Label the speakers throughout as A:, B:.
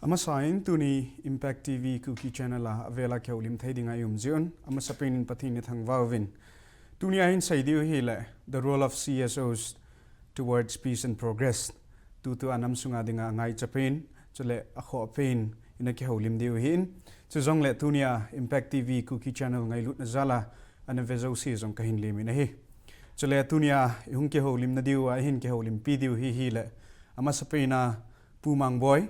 A: Ama sain tuni Impact TV Cookie Channel la avela kya ulim thai dinga yum zion ama sapenin pathin ni thang wawin tuni ahin saidiu hele the role of CSOs towards peace and progress tu anam sunga dinga ngai chapen chole akho pen ina ki holim diu hin chuzong le tunia Impact TV Cookie Channel ngai lut na zala ana vezo si zong kahin lim ina hi chole tunia ihung ki holim na diu a hin ki holim pi diu hi le ama sapena pumang boy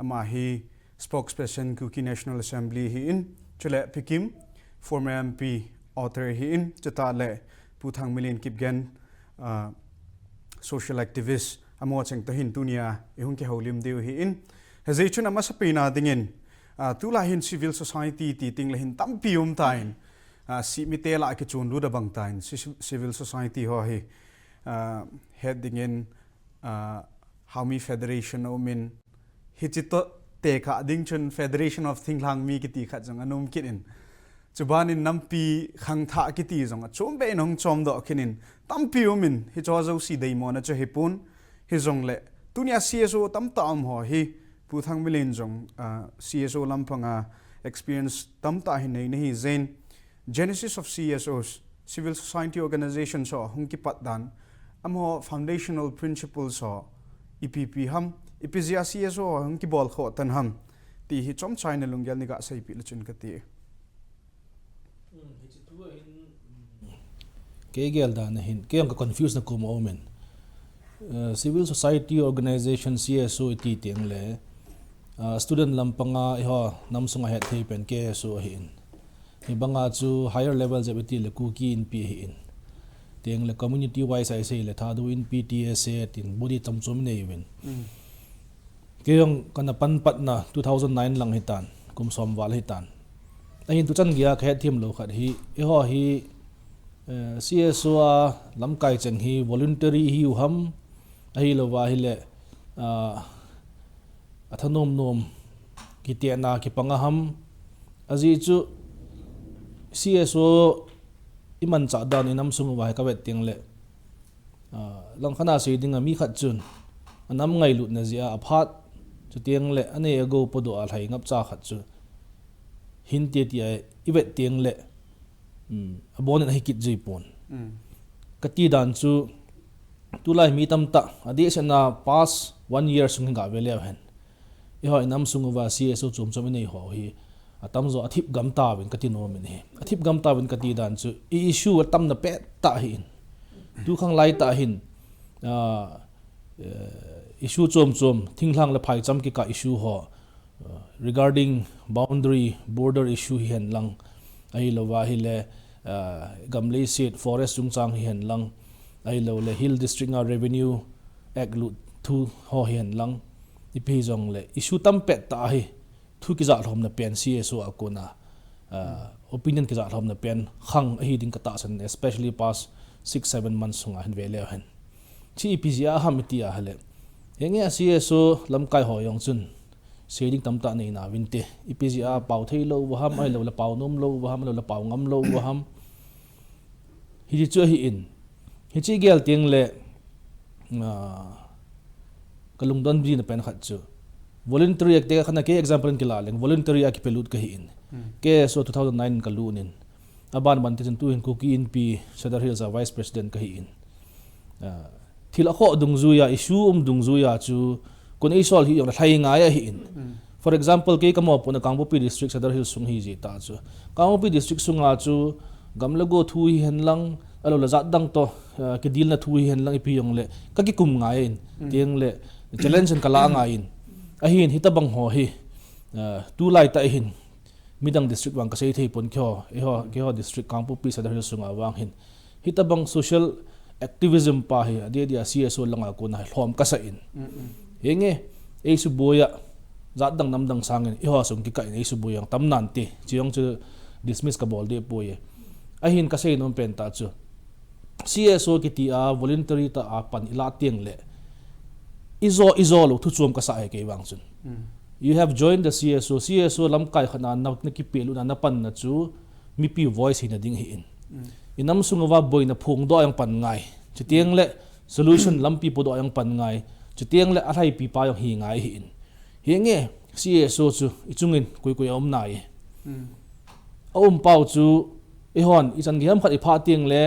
A: ama hi spokesperson Kuki National Assembly hi in chule pikim former MP author hi in chata le puthang milin kipgen social activist amo cheng to hin tunia ehung ke holim deu hi in hezei chun ama sapina dingin tula hin civil society ti ting le hin tampium tain si mitela ke chun lu da bang tain civil society ho hi heading in Haumi Federation o min hichito te kha ding chun Federation of Thinglang mi kiti kha jang anum kinin chubanin nampi khang tha kiti jong chom be nong chom do kinin tampi umin hi chozo si dei mo na che hipun hi jong le tunia CSO tam tam ho hi puthang milin jong CSO lampanga experience tam ta hi nei hi zen genesis of CSOs civil society organizations so hungki patdan amo foundational principles so EPP ham ipizia CSO hang ki bol kho tan ham ti hi chom china lungyal ni ga sai pi lachun ka ti
B: ke gel da na hin ke am ka confuse na kum omen civil society organization CSO ti teng le student lampanga ho namsunga het thei pen ke so hin hi banga chu higher level jabti le ku ki in pi hin teng le community wise ai sei le thadu in PTSA tin body tamchom nei win kayong kana panpat na 2009 lang hitan kum somwal hitan ahin tu chan gya khe thim lo khat hi e ho hi CSO lamkai chang hi voluntary hi uham ahi lo wa hi le athanom nom kitiana ki pangaham aji chu CSO iman cha dan inam sung wa ka bet ting le lang khana se dinga mi khat chun anam ngai lut na zia aphat chu tiang le ane ago podo al hai ngap cha khat chu hin te ti ai ibet tiang le abon na hikit jui pon kati dan chu tulai mi tam ta adi sana pass 1 year sung ga vele hen e ho inam sung wa CSO chum chum nei ho hi atam zo athip gam ta win kati no min he athip gam ta win kati dan chu issue tam na pe ta hin tu khang lai ta hin issue chom thinglang la phai cham ki ka issue ho regarding boundary border issue hen lang ai lo wa hi le gamlei seat forest chungchang hi hen lang ai lo le hill district nga revenue act lu thu ho hen lang ipi jong le issue tam pe ta hi thu ki za thom na pen CSO akona opinion ki za thom na pen khang hi ding ka ta san especially past 6-7 months sunga hen vele hen chi ipizia hamitia hale henge CSO lamkai ho yong chun seding tamta nei na winte ipizia pau thei lo wa ham ai lo la pau nom lo wa ham lo la pau ngam lo wa ham hi chu hi in hi chi gel ting le kalung don bi na pen khat chu voluntary act ka khana ke example ki la leng voluntary act pelut ka hi in ke so 2009 ka lunin aban ban te tu hin Kuki in pi Cedar Hills vice president ka hi in thil a kho dung zuya issue dung zuya chu kun ei sol hi yong thlai nga ya hi in for example ke kamo puna Kangpopi district Cedar Hills sung hi ji ta chu Kangpopi district sunga chu gamlago thu hi hen lang alo la zat dang to ke dil na thu hi hen lang ipi yong le ka ki kum nga in tiang le challenge kala nga in ahin hitabang ho hi tu lai ta hin midang district wang ka sei thei pon kho ke ho district Kangpopi Cedar Hills sunga wang hin hitabang social activism pa hi dia CSO langa ko na hlom ka sa in henge ei su boya zat dang nam dang sangin i ho sung ki ka ei su boyang tam nan ti chiong chu dismiss ka bol de poye ahin ka sei nom pen ta chu CSO ki ti a voluntary ta a pan ila tiang le izo lo thu chum ka sa ai ke wang chun you have joined the CSO lam kai khana nak na ki pelu na pan na chu mi pi voice hin ding hi in inam sungawa boy na phung do ang pan ngai chitiang le solution lampi po do ang pan ngai chutiang le athai pi pa yong hi ngai hi in hi nge CSO chu ichungin koi om nai pau chu e hon i chan giam khat i pha tiang le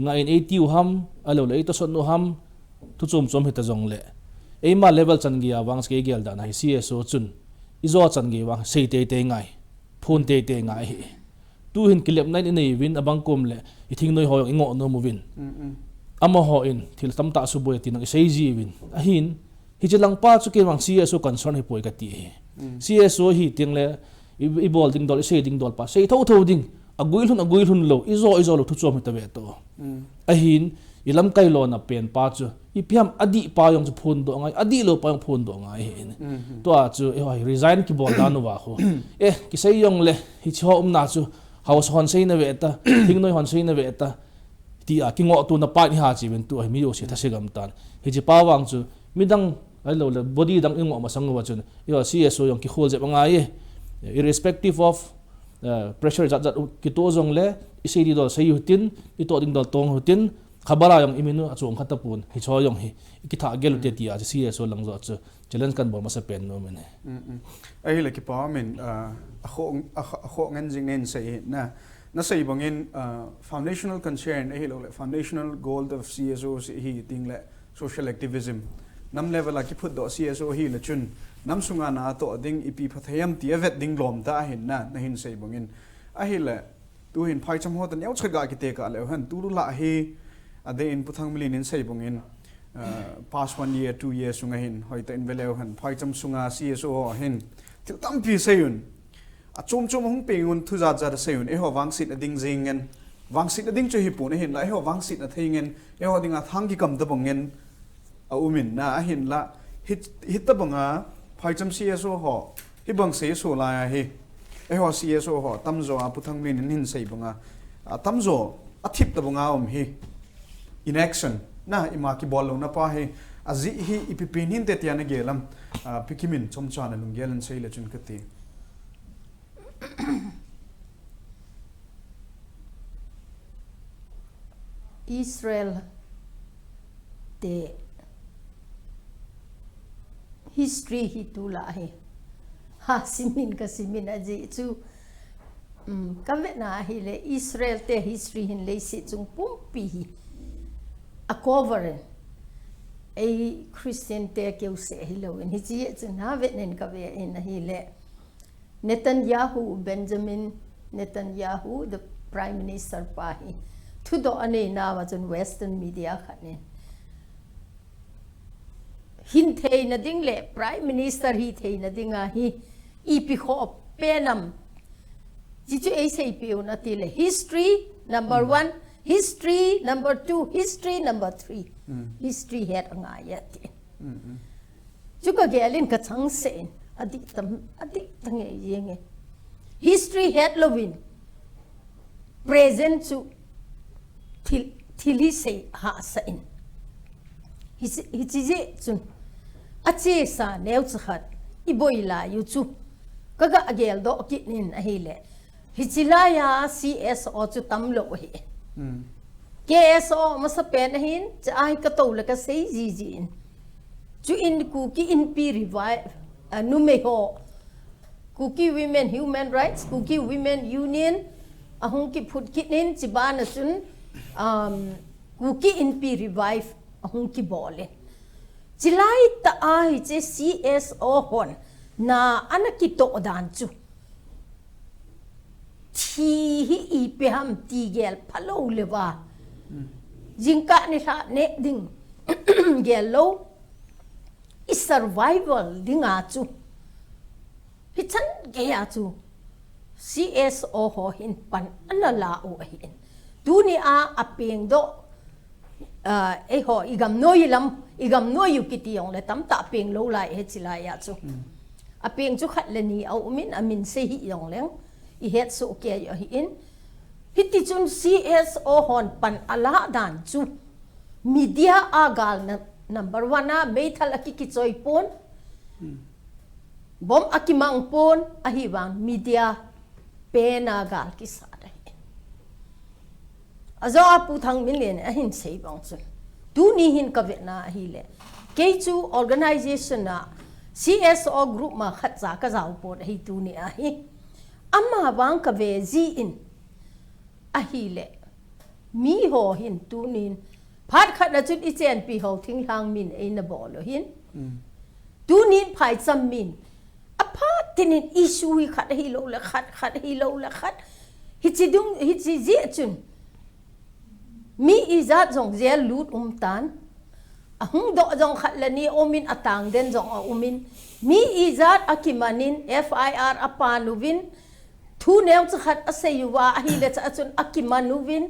B: nga in 80 ham alo le to son no ham tu chom hita jong le eima level chan gi awang ske gel da na CSO chun izo chan gi wang sei te ngai phone te ngai hi tu hin kilep nai nei win abang kom le I thing noi hoyong ingo no movin ama ho in thil tam ta su boy tin ang sei ji win a hin hi chelang pa chu ke wang CSO concern hi poi ka ti CSO hi ting le I bol ding dol sei ding dol pa sei tho ding aguil hun lo izo lo thu chom ta ve to a hin ilam kai lo na pen pa chu ipiam adi pa yong chu phun do ngai adi lo pa yong phun do ngai hin to a chu e hoi resign ki bol da no wa ho ki sei yong le hi cho na chu house hon sei na ve ta thing noi hon sei na ve ta ti a ki ngo tu na pa ni ha chi wen tu ai mi yo se tha se gam tan hi ji pa wang chu midang ai lo le body dang ingo ma sang wa chun yo CSO yong ki khol je banga ye irrespective of pressure jat ki to jong le isei di dol sei hutin I to ding dol tong hutin khabara yong iminu achong khata pun hi cho yong hi ki tha gel te ti a CSO lang zo chu challenge kan bol ma sa pen no men
A: ai le ki pa men a kho ngan jing nen sei na sei bangin foundational concern ai lo le foundational goal of CSO hi ting le social activism nam level a ki phut do CSO hi le chun nam sunga na to ding ipi phathayam ti avet ding lom da hin na hin sei bangin a hi le tu hin phai cham ho tan yau chhaga ki te ka le han tu la hi ade in puthang milin in sei bangin past 1 year 2 years sunga hin hoita in veleu han phai cham sunga CSO hin til tam pi seun a chom hung pengun thu za seun e ho wang sit ading jingen wang sit ading chu hi pu na hin la e ho wang sit a thingen e ho dinga thang ki kam da bangin a umin na a hin la hit ta banga phai cham CSO ho hi bang se so la hi e ho CSO ho tamzo a puthang min hin sei banga tamzo a thip ta banga hi in action na ima ki bol lo na pa hi azi hi ipipin hin te tiana gelam pikimin chomchana lunggelan sei le chun kati
C: Israel te history hi tu la hi ha simin aji chu kavet na hi le Israel te history hin le si chung pumpi hi a cover a Christian te ke se hi lo in hi chi chen ha vet nen ka ve in hi le Benjamin Netanyahu the prime minister pa hi thu do ane na wa chun western media khanin hin thei na ding le prime minister hi thei na dinga hi ipi kho penam ji chu ai sei pe na ti le history number 1 history number 2 history number 3 history het anga ya ti chu ka gelin ka chang sen adik tang yenge history het lovin present chu thili sei ha sa in hi chi je chun ache sa neu chhat I boila yu chu kaga agel do kitnin a hele hi chila ya CSO chu tam lo hi KSO masa pen hin ai ka to la ka sei ji in chu in ku ki in pi revive nu me ho Kuki Women Human Rights Kuki Women Union ahong ki phut kitnin chibana chun Kuki in pi revive ahong ki bole chilai ta ai che CSO hon na anaki to dan chu thi hi ipeham ti gel phalo lewa jingka ni tha ne ding gel lo is survival dinga chu hichan ge ya chu CSO ho hin pan anala o hin tuni a apeng do e ho igam noi yu kiti yong le tam ta peng lo lai he chila ya chu apeng chu khat le ni au min amin se hi yong leng I het so ke yo hi in hiti chun CSO hon pan ala dan chu media agal na number 1 na meithal ki choi pon bom akimang pon ahiwang media pena gal ki sa azo apu thang min len a hin sei bang chun tu ni hin ka ve na hi le ke chu organization na CSO group ma khat za ka zau pot hi tu ni a hi ama wang ka ve zi in a hi le mi ho hin tu nin phat khat na chut I chen pi ho thing hlang min e na bo lo hin tu nin phai cham min a phat tin issue hi khat hi lo la khat hi lo la khat hi chi dung hi chi zi chun mi izat jong zel lut tan ahung do jong khat la ni omin atang den jong a umin mi izat akimanin FIR apanuvin thu neu khat aseyuwa hi le cha chun akimanuvin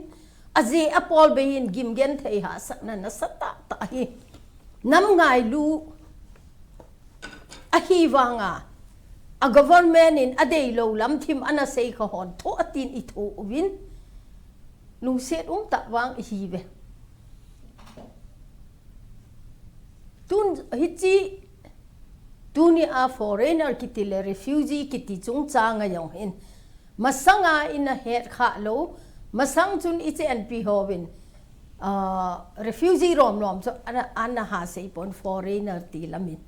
C: aze apol bein gimgen thei ha sakna na sata ta hi nam ngai lu a hi wanga a government in adei lo lam thim ana sei ka hon tho atin I tho win lu set ta wang hi ve tun hichi tuni a foreigner kitile refugee kiti chung changa yong hin masanga in a het kha lo masang chun iche an pi hovin refugee rom so ana ha sei pon foreigner ti lamin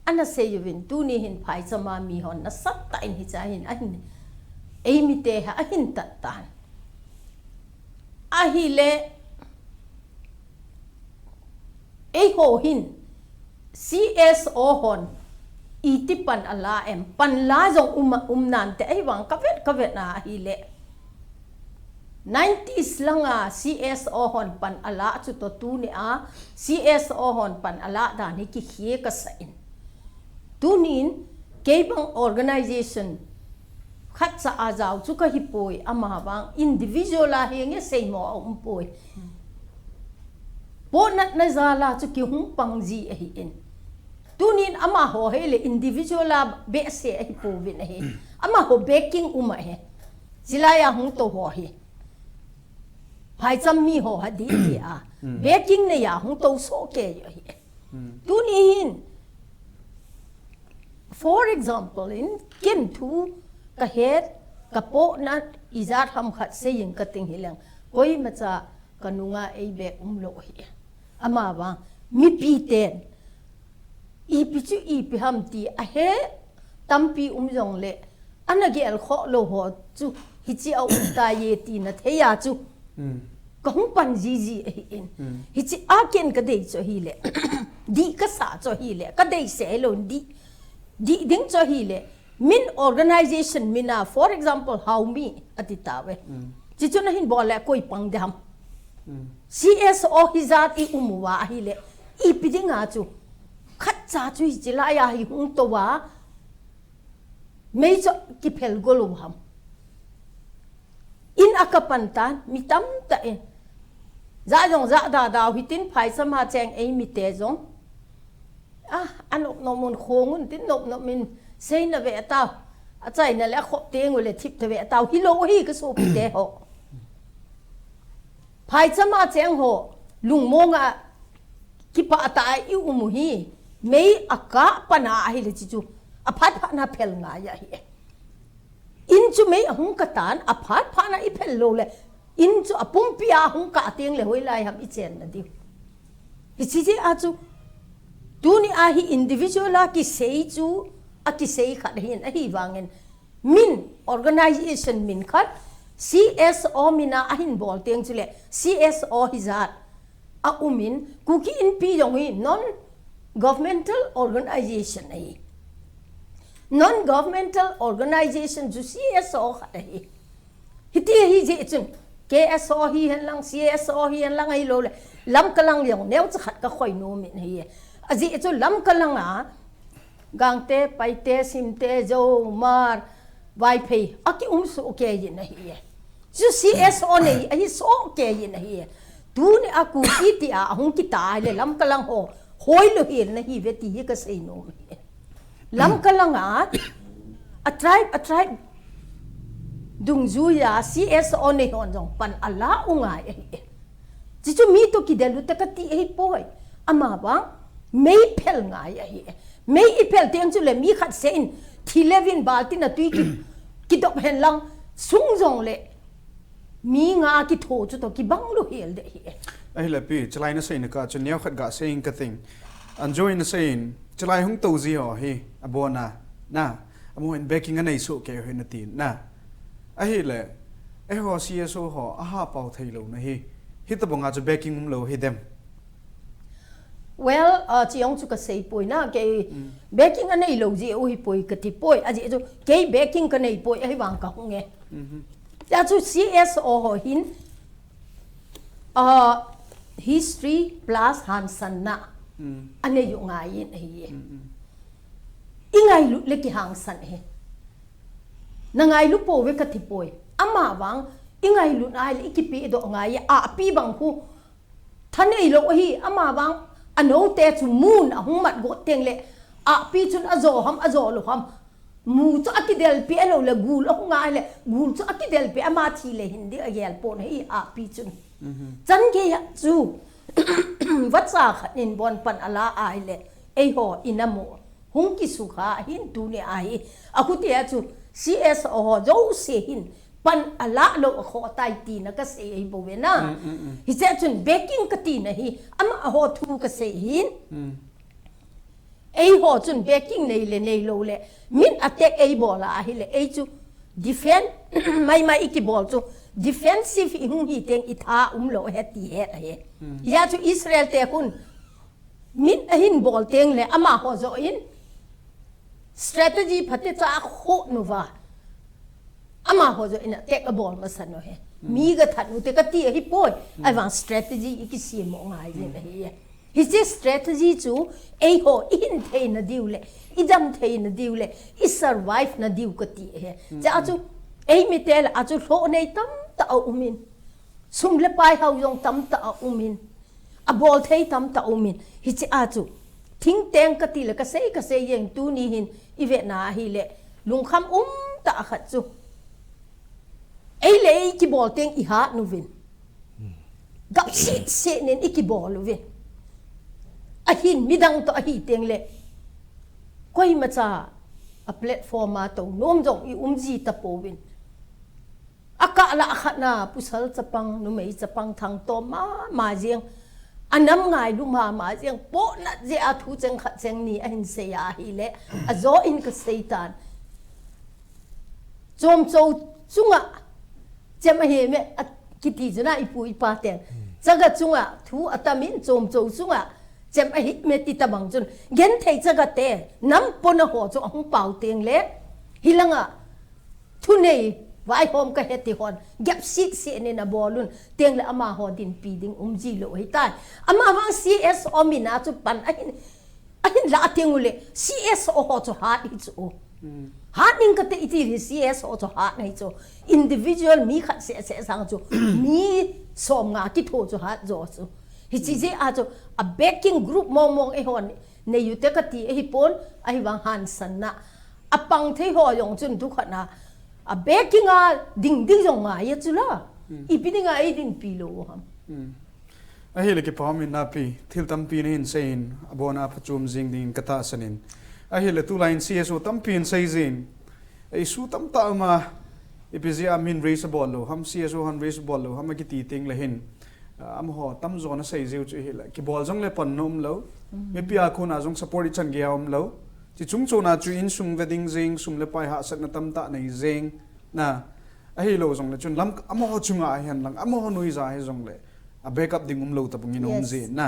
C: ana sei yuvin tuni hin phai chama mi hon na sat ta in hi cha hin ahin ei mi te ha ahin tat tan a hi le ei ho hin CSO hon itipan ala em pan la jong nan te ai wang ka vet na hi le 90s langa CSO hon pan ala chu to tu ni a CSO hon pan ala da ni ki khie ka sa in tunin keibang organization khat sa azaw chu ka hipoi ama bang individual la henge sei mo poi bonat na zala chu ki hung pangji a hi in tunin ama ho hele individual la be se hi po vin he ama ho baking he silaya hung to ho hi hai cham mi ho ha di a baking ne ya hung to so ke yo hi tunin for example in kim thu ka het ka po na izat ham khat se yin ka ting hilang koi macha kanunga ei be lo hi ama ba mi pi ten I pichu I pi ham ti a he tampi jong le anagi al kho lo ho chu hi chi au ta ye ti na theya chu ka hung pan ji in hi chi a ken ka dei cho hi le di ka sa cho hi le ka dei se lo di ding cho hi le min organization mina for example how me atitawe chi chu na hin bol le koi pang dam CSO hizat I umuwa hi le I pi dinga chu khat cha chu ji la ya hi hung to wa me cho ki phel golum ham in akapantan mi tam ta in za jong za da hitin phai sama cheng ei mi te jong anok no mun khongun tin nok min sei na ve taw a chai na le khop te ngule thip te ve taw hi lo hi ka so pi te ho phai sama cheng ho lung monga ki pa ta I umu hi mei aka pana hi le chu a phat na phel nga ya hi in chu mei hung ka tan a phat na I phel lo le in chu apum pia hung ka teng le hoi lai ham I chen na di hi chi ji a chu tu ni a hi individual la ki sei chu a ki sei khat hin a hi wangen min organization min khat CSO mina a hin bol teng chu le CSO hizat a umin kuki in pi yong hi non governmental organization ai non governmental organization ju CSO khat ai hiti hi je chun KSO hi han lang CSO hi han lang ai lo le lam kalang yong neu cha khat ka khoi no min hi aji chu lam kalang a gangte paite simte jo mar wifi aki su ke yin hi ju CSO nei ai so ke yin hi tu ni aku iti a hung kita le lam kalang ho hoi lo hin na hi veti hi ka sei no lam kalang a tribe dung zu ya CSO nei hon jong pan ala ungai chi chu mi to ki delu ta ka ti ei poi ama ba mei phel ngai hi mei I phel teng chu le mi khat se in thilevin baltin na tui ki dop hen lang sung jong le mi nga ki tho chu to ki bang lu hel de hi
A: ai la pi chalai na sei na ka chu neu khat ga sei ka ting an join sein chalai hung to ji ho hi abona na amo in baking anei so ke he na tin na a hi le e ho CSO ho a ha pau thei lo na hi ta bonga chu baking lo hi dem
C: well chi ong chu ka sei poi na ke baking anei lo ji o hi poi ka ti poi a ji chu ke baking ka nei poi ai wang ka hung nge ya chu CSO ho hin history plus Hansan na ane yu ngai yin ai ingai lu le ki hang san he na ngai lu po we ka ti poi ama wang ingai lu na le ki pi do ngai a pi bang khu thanei lo hi ama wang ano te chu moon a hung mat go teng le a pi chun a zo lo ham mu chu akidel pi alo le gul a ngai le gul chu akidel pi ama thi le hindi a yel pon hi a pi chun chan ge ya chu wat sa khanin bon pan ala ai le ei ho inamo hung ki su kha hin tu ne ai akuti ya chu CSO ho zo se hin pan ala lo kho tai ti na ka se ei bo we na hi se chun baking ka ti na hi ama ho thu ka se hin ei ho chun baking nei le nei lo le min attack ei bo la hi le ei chu defend mai iki bol chu defensive hung hi teng itha lo he ti he he ya chu Israel te kun min hin bol teng le ama ho zo in strategy phate cha kho nu wa ama ho zo in take a ball ma san no he mi ga that nu te ka ti hi poi ai wang strategy iki si mo ngai je he his strategy chu ei ho in the na diu le idam the na diu le I survive na diu ka ti he cha chu ei mi tel a chu tho nei tam ta umin sum le pai hau yong tam ta umin a bol thei tam ta umin hi chi a chu thing teng ka ti le ka sei yeng tu ni hin I ve na hi le lung kham ta khat chu ei le ki bol teng I ha nu vin gap se nen I ki bol lu vin a hin midang to a hi teng le koi ma cha a platform ma to nom jong I ji ta po win aka la khana pusal chapang nu mei chapang thang to ma jeng anam ngai lu ma jeng po na je a thu cheng khat cheng ni a hin se ya hi le a zo in ka seitan chom chou chunga chem he me kiti juna ipui pa ten chaga chunga thu atamin chom chou chunga chem a hit me ti tabang chun gen thei chaga te nam pon ho chu ong pau teng le hilanga thu nei vai hom ka heti hon gap sit se ne na bolun teng le ama ho din pi ding ji lo hi tai ama wang CS omina chu pan ahin la teng ule CS o ho chu ha I chu ha ning ka te iti CS o chu ha nei chu individual mi khat se sang chu mi som nga ki tho chu ha zo chu hi chi je a chu a backing group mong e hon ne yu te ka ti e hi pon ai wang han san na apang thei ho yong chun du khat na a baking a ding jong nga ya chula ipidinga ai din pilo ham
A: a hi le ke pam in na pi thil tam pi ne in sein abona phachum jing ding kata sanin a hi le tu line CSO tam pi in sei jin ai su tam ta ma ipizia min race ball lo ham CSO han race ball lo ham ki ti ting le hin am ho tam zo na sei jiu chu hi le ki ball jong le pan nom lo me pia khuna jong support chan ge om lo chỉ chúng cho na chú in sung wedding zing sung le pai ha sat na tam ta nei zing na a hi lo jong le chun lam amo chunga hian lang amo nui za hi jong le a backup ding lo ta pungin ze na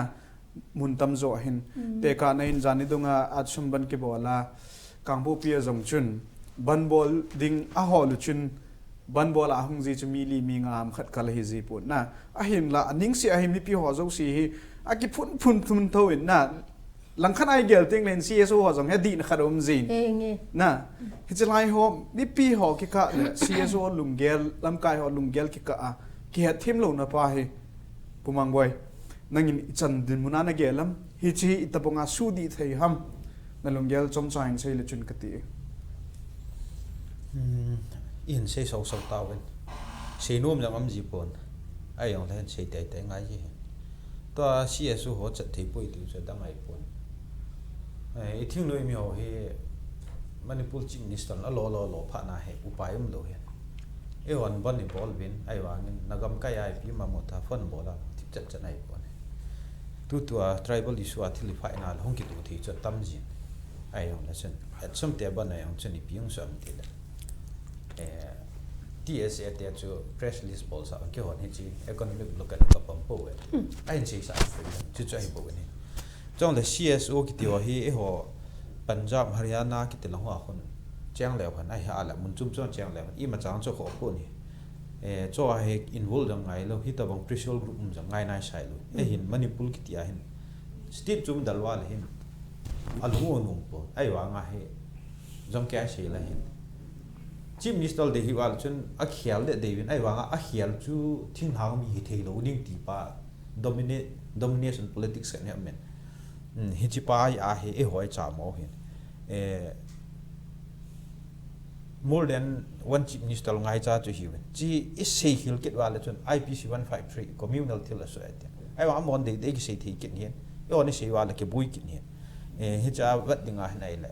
A: mun tam zo hin te ka na in jani donga at sum ban ke bola kang bo pia jong chun ban bol ding a ho lu chun ban bol a hung ji chu mi li mi ngam khat kal hi ji pu na a hin la aning si a hi mi pi ho zo si hi a ki phun tho in na lang khan ai gel ting len CSO ho jong he di na kharom zin na hi chlai ho mi pi ho ki ka le CSO lungel lam kai ho lungel ki ka a ki ha thim lo na pa hi pumang boy nangin chan din muna na gelam hi chi itaponga su di thei ham na lungel chom chain sei le chun kati
D: in sei so tawen sei nom jang am ji pon ai yong len sei te ngai ji to CSO ho chat thei poi tu cha dang ai pon ai thing noi mi ho he Manipur chief minister lo pha na he upai lo he e wan ban ni bol win ai wang nagam kai ai pi ma mo ta phone bola chat ai pon tu tribal issue a thili phai na hong ki tu thi cho tam jin ai yong la chen at some te ban ai yong chen ni piung sam ti la TSA te chu press list bol sa ke hon hi chi economic look at ka pam po ai chi sa chu chu ai bo ni chong le CSO ki ti wa hi e ho Punjab Haryana ki te la hwa khon chang le khan ai ha la mun chum chon chang le i ma chang cho kho ko ni cho he involved ngai lo hi ta bang pressure group jang ngai nai sai lo hin Manipur ki tia hin state chum dalwal hin alhu nung po ai wa nga he jong kya sei la hin chief minister de hi wal chun a khial de devin ai wa nga a khial chu thin hang mi hi thei lo ding ti pa domination politics kan men hi chi pa ya he e hoi cha mo hin more than one chief minister ngai cha chu hi chi is sei hil ket wala chun IPC 153 communal thil so at ai wa mon de ki sei thi ket hin yo ni sei wala ke bui ket hin hi cha wat dinga nai le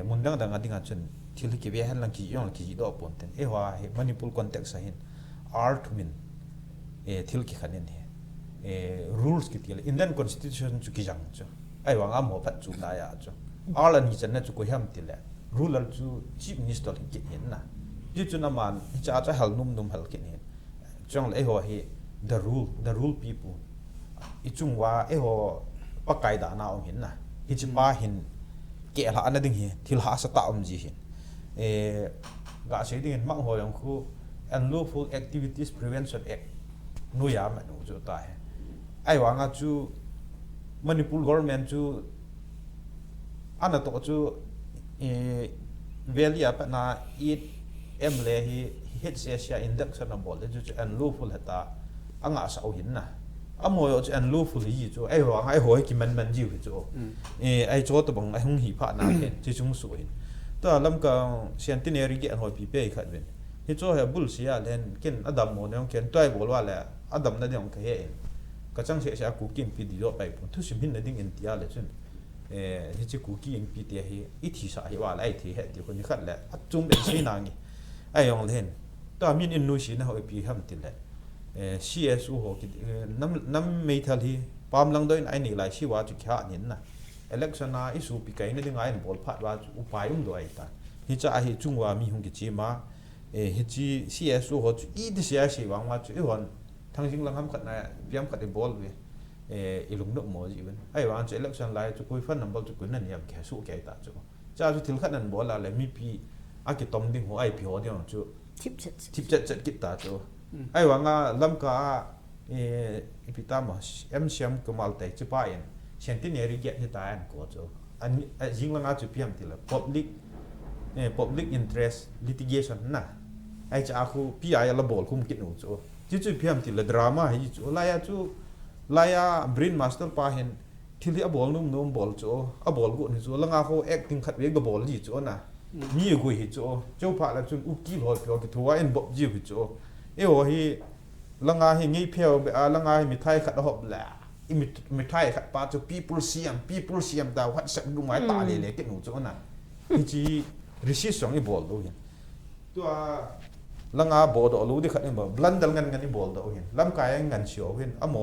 D: mun dang dang adinga chun thil ki be han lang ki yong ki do pon ten e wa he Manipur context hin art min thil ki khanen he rules ki til Indian constitution chu ki jang chu ai wa mo phat chu na ya chu all an hi chan na chu ko ham til le ruler chu chief minister ki hin na ji chu na man cha cha hal num hal ki hin chong le ho hi the rule people I chung wa e ho pa kai da na om hin na hi chi pa hin ke la an ding hi thil ha sa ta om ji hin ga sei ding mang ho yang khu unlawful activities prevention act nu ya ma nu chu ta he ai wa nga chu Manipur government chu ana to chu valley apa na it emle hi HSA index na bol chu unlawful hata anga sa hin na amo yo chu unlawful hi chu ai wa ai hoi ki man ji chu ai cho to bang ai hung hi pha na he chi chung su hin ta lam ka centenary ge an hoi pi pe khat ben hi cho he bul sia len ken adam mo ne ken toi bol wa la adam na ding ka he ka chang se sa ku kin pi di do pai pu thu sim hin na ding in tia le chun hi chi ku ki in pi te hi I thi sa hi wa la ai thi he ti ko ni khat la achum be sei na ngi ai yong len ta min in nu si na hoi pi ham ti le CSU ho ki nam mei thal hi pam lang doin ai ni lai si wa chu kha nin na election na isu pi kai na ding ai bol phat wa upai do ai ta hi cha hi chung wa mi hung ki chi ma hi chi CSU ho chu I de sia si wang wa chu I hon thang jing lang ham khat na piam khat bol we ilung no mo ji ben ai wa chu election lai chu koi fan number chu kun na niam khe su ke ta chu cha chu thil khat nan bol la le mi pi a ki tom ding ho ai pi ho ding chu tip chat kit ta chu ai wa nga lam ka ipitama MCM kamal tai chu pa en centenary get hi ta an ko chu an jing lang a chu piam ti la public interest litigation na ai cha khu PI la bol kum kit nu chu chu piam ti la drama hi chu la ya brain master pa hen thili a bol num bol chu a bol gu ni chu langa ho acting khat we ga bol ji chu na mi gu hi chu pha la chu u ki hol pyo ki thuwa en bob ji hi chu e ho hi langa hi ngei pheo be a langa hi mi thai khat hop la I mi thai khat pa chu people siam da WhatsApp gu mai ta le ki nu chu na hi chi receive song I bol do hin to a langa bo do lu de khat ni ba blandal ngan I bol do hin lam kai ngan sio hin amo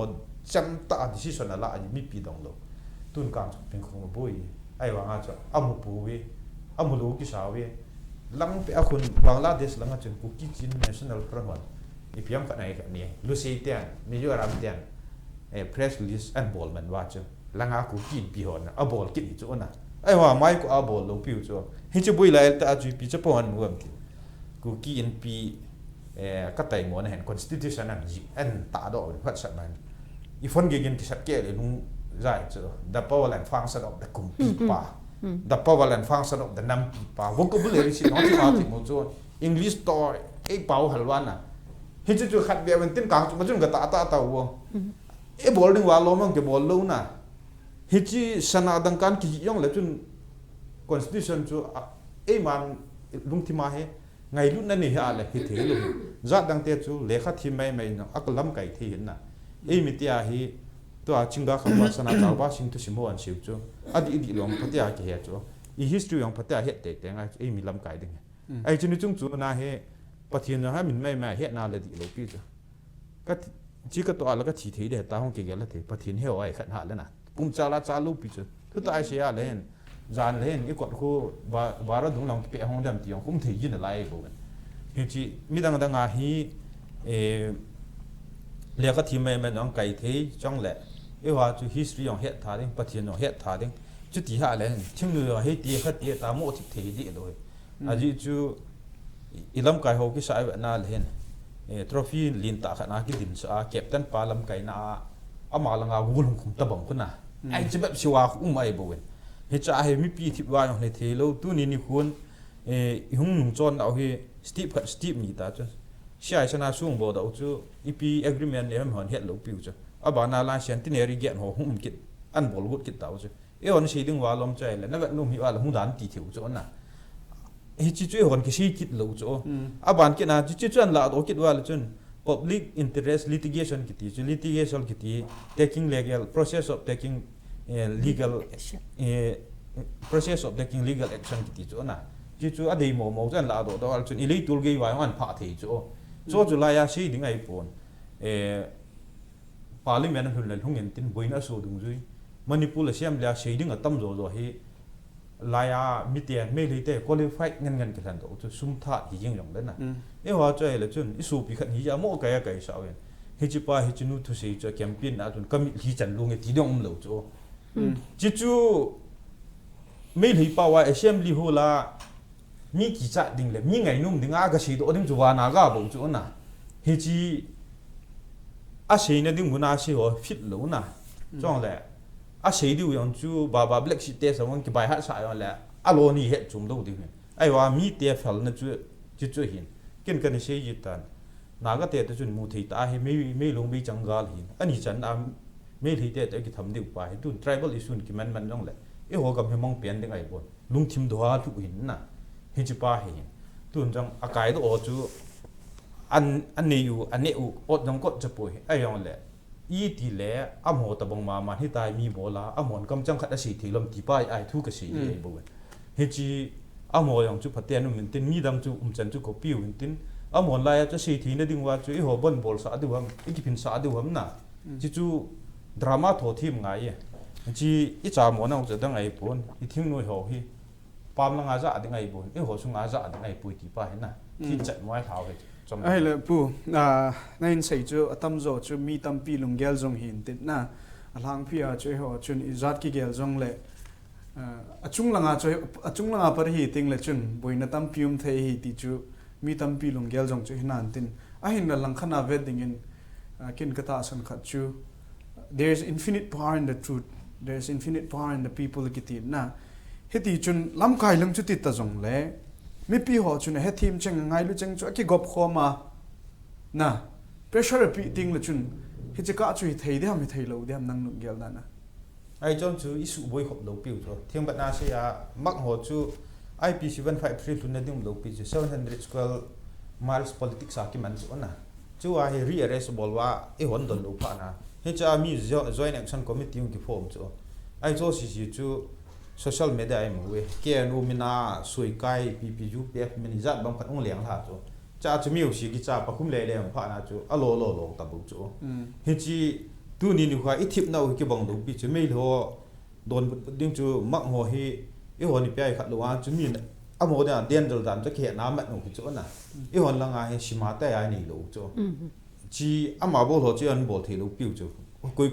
D: cham ta decision la mi pi dong lo tun kang ping khong boi ai wa nga cha amu pu wi amu lu ki sa wi lang pe a khun Bangladesh langa chen ku ki chin national front I piam khat nai khat ni lu sei tian mi yo ram tian press release and ball man wa cha langa ku kin pi hon a ball ki ni chu na ai wa mai ku a ball lo pi chu hi chu bui la ta chu pi cha pon ngam ti ku ki in pi ka tai mo na hen constitution an ta do phat sa man I fon ge gen ki sat ke le nu zai chu the power and function of the pa the power and function of the nam pa vocabulary si not ti mo chu English to e pau halwana hi chu khat be wen tin kang chu ma jun ga ta wo e bolding wa lo mang ke bol lo na hi chi sana dang kan ki yong le chun constitution chu e man lung thi ma he ngai lu na ni ha le hi the lu za dang te chu le kha thi mai no akalam kai thi hin na e mi tia hi to a chinga kham sana ta ba sing tu simo an siu chu adi long patia ke he chu I history yong patia he te ngai e mi lam kai ding ai chu chung chu na he pathian ha min mai he na le di lo pi chu ka chỉ có tòa là cái chỉ thấy để ta không kể cái là thế phát hiện hiểu ai khẩn hạ lên nè cũng cha là cha lúc bị chứ thứ tại sao lên dàn lên cái quạt khu và đó đúng lòng cái hông đam tiếng cũng thấy như là lại bộ hiện chỉ mi đang ngà hi liệu cái team mình đang cày thế trong lẽ cái hòa chú history ông hiện thà đi phát hiện ông hiện thà đi chú tí hạ lên chứng người hết tiền hết tiền ta mua thì thấy gì rồi à chứ chú ilam cày hồ cái sai vậy na lên trophy lin ta khana ki din sa captain palam kaina amala nga gulum khum tabang kuna ai chibab siwa khum mai bowen he cha he mi pi thip wa ne thelo tu ni khun hung nung chon au he steve ni ta chu sia sana sung bo da chu ep agreement ne hon het lo piu chu abana la centenary gen ho hum kit an bol gut kit ta chu e on si ding wa lom chai le na ga num hi wa hung dan ti thiu chu na hi chi chu hon ki si kit lo chu aban ki na chi chuan la do kit wa la chun public interest litigation kiti taking legal process of taking legal process of taking legal action kiti chu na chi chu adei mo chan la do do chun ilei tul ge wa an pha thei chu la ya si ding ai pon parliament hul hung en tin boina so dung zui manipur la siam la sei ding atam zo hi laya mitian me le te qualified ngan ke than do chu sum tha hi jing jong le na e wa chai le chun isu pi khat hi ja mo ka sa wen hi chi pa hi chunu thu sei cha campaign na chun kam hi chan lu nge ti dong lo chu chi chu me le pa wa assembly ho la mi ki cha ding le mi ngai num ding a ga si do ding chu wa na ga bo chu na hi chi a sei na ding mu na si ho fit lo na chong le a sei du yong chu ba black sheet te sawang ki bai ha sa yo la a lo ni he chum lo di ai wa mi te phal na chu hin ken kan sei ji tan na ga te chun mu thei ta he me long bi changal hin ani chan a me thei te ki tham diu pa he tu tribal issue ki man long le e ho gam he mong pen ding ai bon lung thim do ha thu hin na he chi pa he tun jang a kai do o chu an ne yu an ne u ot jang ko chapoi ai yong le i ti le amho tabang ma hi tai mi bola amon kam chang khat a si thilom ti pai ai thu ka si e bo he chi amho yong chu phaten min tin mi dang chu chan chu ko piu min tin amon la ya chu si thi na ding wa chu i ho bon bol sa du ham i ki pin sa du ham na chi chu drama tho thim nga ye chi i cha mo na chu dang ai pon i thing noi ho hi pam la nga za ding ai bon i ho su nga za ding ai pui ti pa he na thi chat moi thao he
A: ai le pu nain sei chu atam zo chu mi tam pi lung gel jong hin tit na alang pia chu ho chun izat ki gel jong le achung langa par hi ting le chun boina tam pium the hi ti chu mi tam pi lung gel jong chu hinan tin a hin la lang khana ve ding in kin kata san khat chu there is infinite power in the truth, there is infinite power in the people ki ti na heti chun lam kai lang chu ti ta jong le mi pi ho chun he thim cheng ngai lu cheng chu ki gop khoma na pressure pi ting la chun hi chaka chu thei de ham thei lo de ham nang nu gel na na
D: ai chon chu isu boi khop lo piu cho thiam bat na se ya mak ho chu IP 753 lu na ding lo pi chu 700 square miles politics a ki man chu na chu a he rearrest bol wa e hon don lo pa na he cha mi joint action committee ki form chu ai cho si chu social media ai mu we ke nu mina sui kai PPU PF min zat bang phat ong leng ha chu cha chu miu si ki cha pa khum le le pha na chu a lo ta bu chu he chi tu ni kha i thip nau ki bang do pi chu mei lo don ding chu mak ho hi e ho ni pai khat lo wa chu mi a mo da den dal dan cha khe na mat no ki chu na e hon la nga he sima ta ai ni lo chu chi a ma bo lo chi an bo thi lo pi chu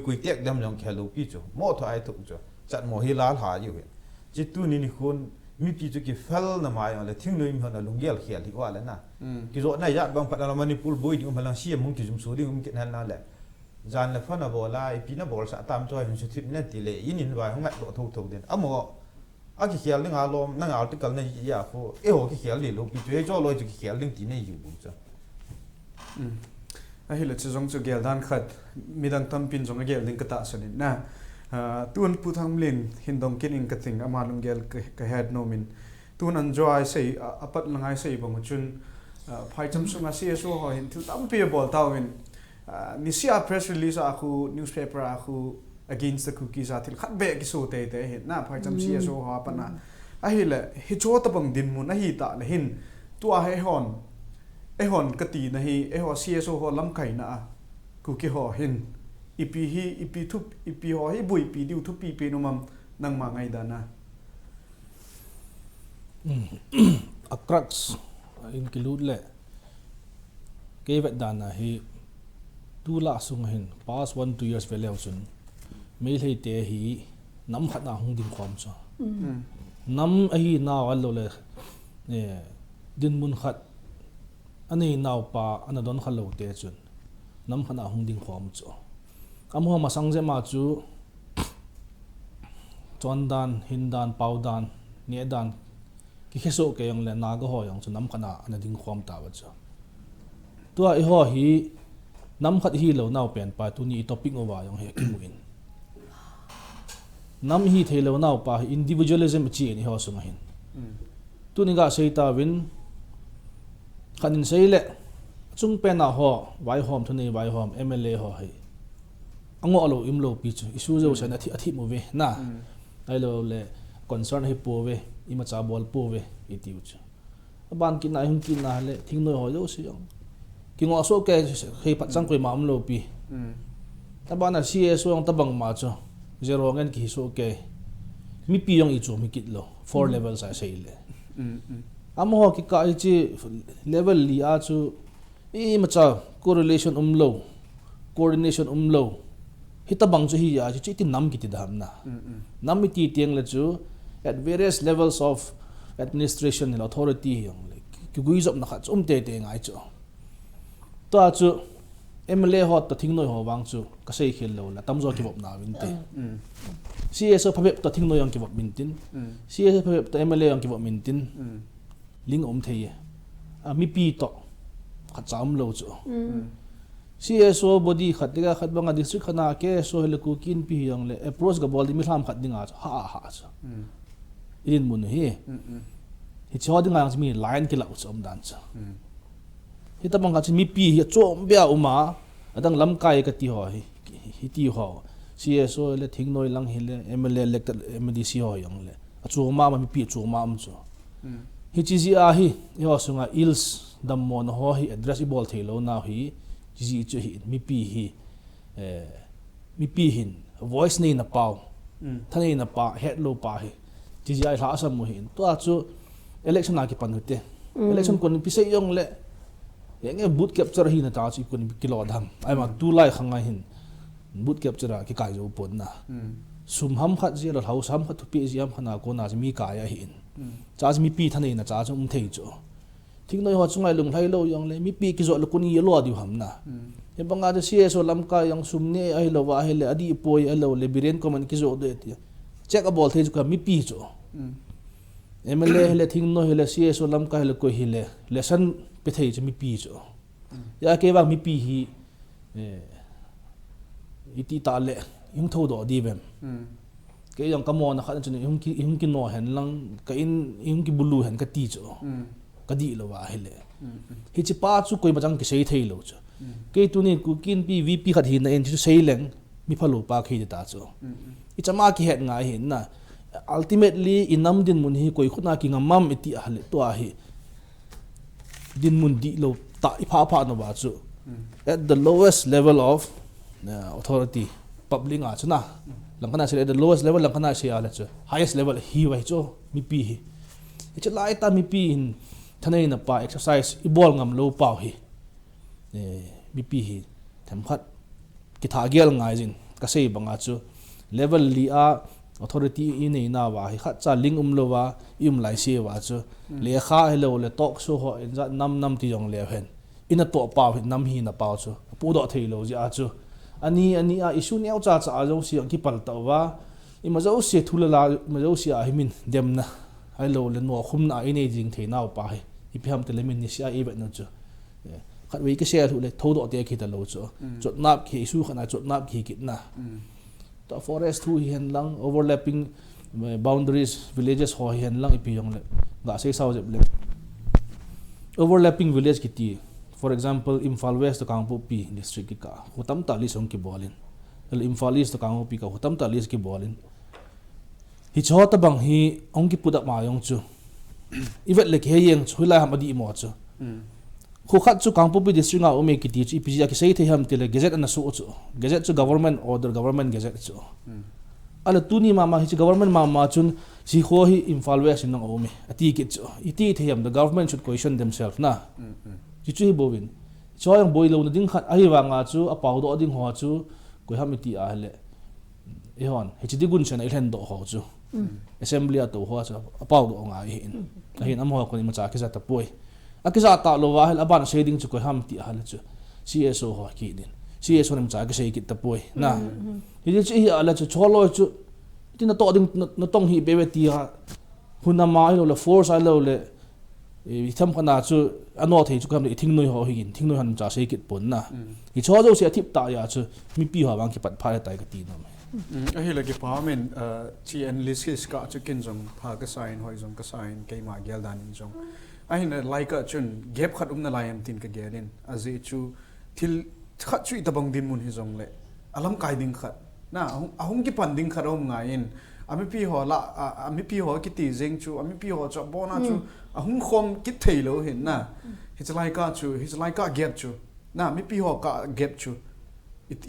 D: kui tek dam jong khe lo pi chu mo tho ai tu chu chat mo hi la ha yu chi tu ni khun mi pi chu ki fel na ma yo le thing noi mi hon lung gel khial hi wa la na ki zo na ya bang phat la manipur boi ding phalang si mung ki zum su ding ki nan na le jan la phana bola pi na bol sa tam choi hin thip na ti le inin wa hong lo thok den amo a ki khial ling a lom na article na ya fo e ho ki khial li lo pi chu e cho lo chu ki khial ling ti ne yu bu cha
A: a hi le chu jong chu gel dan khat midang tam pin jong gel ling ka ta sanin na tuan pu thang lin hindong kin ing ka thing ama lung gel ka head no min tun an joy sei apat langai sei bang chun phai cham sunga CSO ho hin thu tam pe bol tawin ni sia press release a khu newspaper a khu against the cookies athil khat be ki so te hin na phai cham CSO ho pa na a hi le hi cho ta bang din mun a hi ta le hin tu a he hon ka ti na hi e ho CSO ho lam kai na ku ki ho hin ipi thup ipi ho hi bui pi diu thup pi pe no mam nang ma ngai dana
B: a crux in kilut le ke vet dana hi tu la sung hin past 1-2 years vele chun me lei te hi nam khat na hung din khom cho nam a hi naw al lo le din mun khat ani naw pa ana don khalo te chun nam khana hung din khom cho amho ma sang je ma chu chon dan hin dan pau dan ne dan ki kheso ke yong le na go ho yong chu nam khana ana ding khom ta wa cho tua i ho hi nam khat hi lo naw pen pa tu ni topic over yong he ki muin nam hi thelo naw pa individualism chi ni ho sung hin tu ni ga sei ta win khanin sei le chung pe na ho wai hom thuni wai hom mla ho hai ango alo imlo pi chu isu jo san athi mu ve na ai lo le concern hi po ve ima cha bol po ve itiu chu ban ki na hun ki na le thing noi ho jo si yong ki ngo so ke he pat chang koi ma am lo pi ta ban na cs yong ta bang ma chu zero ngen ki so ke mi pi yong i chu mi kit lo 4 levels a sei le am ho ki ka chi level li a chu i ma cha correlation umlo coordination umlo hita bang chu hi ya chi ti nam ki ti dham na nam mi ti tiang le chu at various levels of administration and authority yong le ki gui zop na kha chum te ngai chu to chu mla hot to thing noi ho wang chu ka sei khel lo la tam zo ki bop na win te CSO phapep to thing noi yong ki bop min tin CSO phapep to mla yong ki bop min tin ling thei a mi pi to kha cham lo chu CSO body khat ga khat banga district khana ke so hele ku kin pi yong le approach ga bol di mi hlam khat dinga ha chu in mun hi hi chaw dinga ang mi line ki la chom dan cha hi ta bang ka mi pi hi chom bia uma adang lam kai ka ti ho hi ti ho CSO le thing noi lang hi le MLA elected MDC ho yong le chu ma mi pi chu ma am chu hi chi ji a hi ho sunga ils dam mon ho hi addressable thelo na hi ji chu hi mi pi hin voice nei na pau thani na pa head lo pa hi ji ai hla sam mu hin to chu election na ki pan hute election kon pi se yong le yenge boot capture hi na ta chi kon kilo dham ai ma tu lai khanga hin boot capture ki kai jo pon na sum ham khat ji lo haus ham khat tu pi ji am khana ko na mi ka ya hin cha mi pi thani na cha chung thei chu thing noi ho chungai lung thlai lo yong le mi pi ki zo lo kuni ye lo di ham na he banga de CSO lam ka yang sum ne ai lo wa he le adi poi ai lo le biren ko man ki zo de ti check a ball thei chu ka mi pi chu MLA hele thing noi hele CSO lam ka hele ko hi le lesson pe thei chu mi pi chu ya ke ba mi pi hi iti ta le yung tho do di bem ke yang ka mo na kha chu yung ki no hen lang ka in yung ki bulu hen ka ti chu ka di lo wa hele hi chi pa chu koi bajang ki sei thei lo chu ke tu ni ku kin pi VP khat hi na en chu sei leng mi phalo pa khei ta chu I chama ki het ngai hin na ultimately inam din mun hi koi khuna ki ngamam iti ahle to a hi din mun di lo ta ipha pha no ba chu at the lowest level of authority public a chuna langkana se at the lowest level langkana se ala chu highest level hi wai chu mi pi hi icha lai ta mi pi in thanai na pa exercise I bol ngam lo pau hi mi pi hi tham khat ki tha gel ngai jin ka sei banga chu level li a authority in nei na wa hi khat cha ling lo wa lai se wa chu le kha hello le talk so ho in za nam ti yong le hen ina to pa nam hi na pa chu pu do thei lo ji a chu ani a issue neu cha zo si ki pal ta wa I ma zo se thula la ma zo si a himin dem na ai lo le no khum na I nei jing thei na pa hi I pham te le min ni sia e ba no chu khat we ke se thu le tho do te ki ta lo chu chot nap ki issue khana chot nap ki kit na the forest thu hian lang overlapping boundaries villages ho hian lang ipi yong le ga sei saw je le overlapping village ki ti for example Imphal West to Kangpo P district ki ka hutam ta li song ki bolin el Imphal East to Kangpo P ka hutam ta li ki bolin hi chota bang hi ong ki pudak ma yong chu ivet le ke yeng chula ham adi mo chu khu khat chu Kangpopi district a ome ki ti chi PG ki sei the ham tile gazette an su chu gazette chu government order government gazette chu ala tuni mama hi chu government mama chun si kho hi Imphal West in ome ati ki chu iti the ham the government should question themselves na chi chu bowin choyang boy lo na ding khat ai wanga chu apau do ding ho chu koi ham iti a hele ehon hdi gun chen ai hlen do ho chu assembly to ho chu apau do nga hin am ho ko ni ma cha ki za ta poi akiza ta lo wa hel aban shading chu ko ham ti hal chu CSO ho ki din CSO nem cha ke sei ki ta poi na hi chi hi ala chu cholo chu tin to ding na tong hi be ti ha huna ma lo le force ai lo le i tham kana chu ano thei chu kam le thing noi ho hi gin thing noi han cha sei ki pon na hi cho jo se thip ta ya chu mi pi ha bang ki pat pha ta ka ti na
A: a hi lagi parliament chi analysis ka chu kin jong pha ka sign hoi jong ka sign ke ma gel dan jong ai na like a chun gap khat na layam tin ka gelin azi chu thil khat chu itabang din mun hi jong le alam kai ding khat na ahung ki pan ding kharom nga in ami pi ho la ami pi ho ki ti jeng chu ami pi ho cha bona chu ahung khom ki thei lo hin na his like a chu his like a gap chu na mi pi ho ka gap chu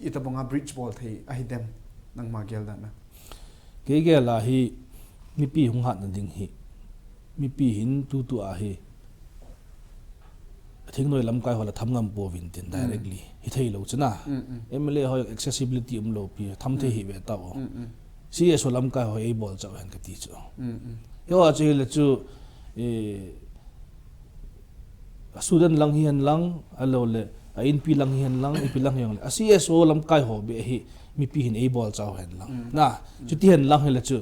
A: itabanga bridge ball thei ai dem nang ma gel dan na
B: ke ge la hi mi pi hung hat na ding hi mi pi hin tu a hi thing noi lam kai hola tham ngam po vin tin directly hi thei lo chana MLA ho accessibility lo pi tham the hi ve ta o CS lam kai ho e bol chaw han ka ti chu yo a chi le chu student lang hian lang alo le a in pi lang hian lang pi lang hian le a CS lam kai ho be hi mi pi hin e bol chaw han lang na chu ti han lang le chu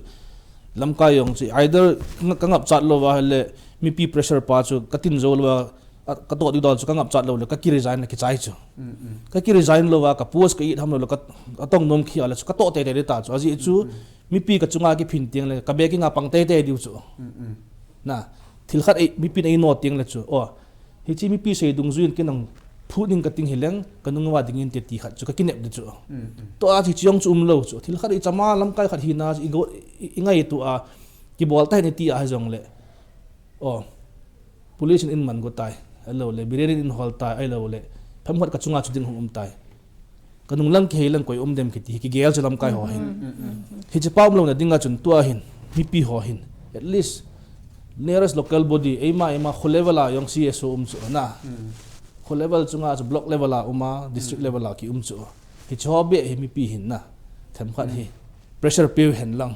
B: lam kai yong chi either kangap chat lo wa le mi pi pressure pa chu katin zo lo ka to di dol chu kangap chat lo le ka ki resign na ki chai chu ka ki resign lo wa ka post ka i tham lo ka atong nom khi ala chu ka to te te ta chu aji chu mi pi ka chunga ki phin tiang le ka be ki nga pang te te diu chu na thil khat ei mi pi ei no tiang le chu o hi chi mi pi sei dung zuin ke nang phu ning ka ting hileng ka nung wa ding in te ti khat chu ka kinep de chu to a chi chiong chu lo chu thil khat ei chama lam kai khat hi na i ngai tu a ki bol ta ni ti a jong le o police in man go tai alo le bireni in hol tai ai lo le pham khat ka chunga chu din hum tai ka nung lang ke lang koi dem ki ti ki gel chu lam kai ho hin hi chi pawm lo na dinga chun tua hin mi pi ho hin at least nearest local body ema kholewala yong CSO chu na kho level chunga chu block level a uma district level a ki chu hi chobe hi mi pi hin na them khat hi pressure pe hen lang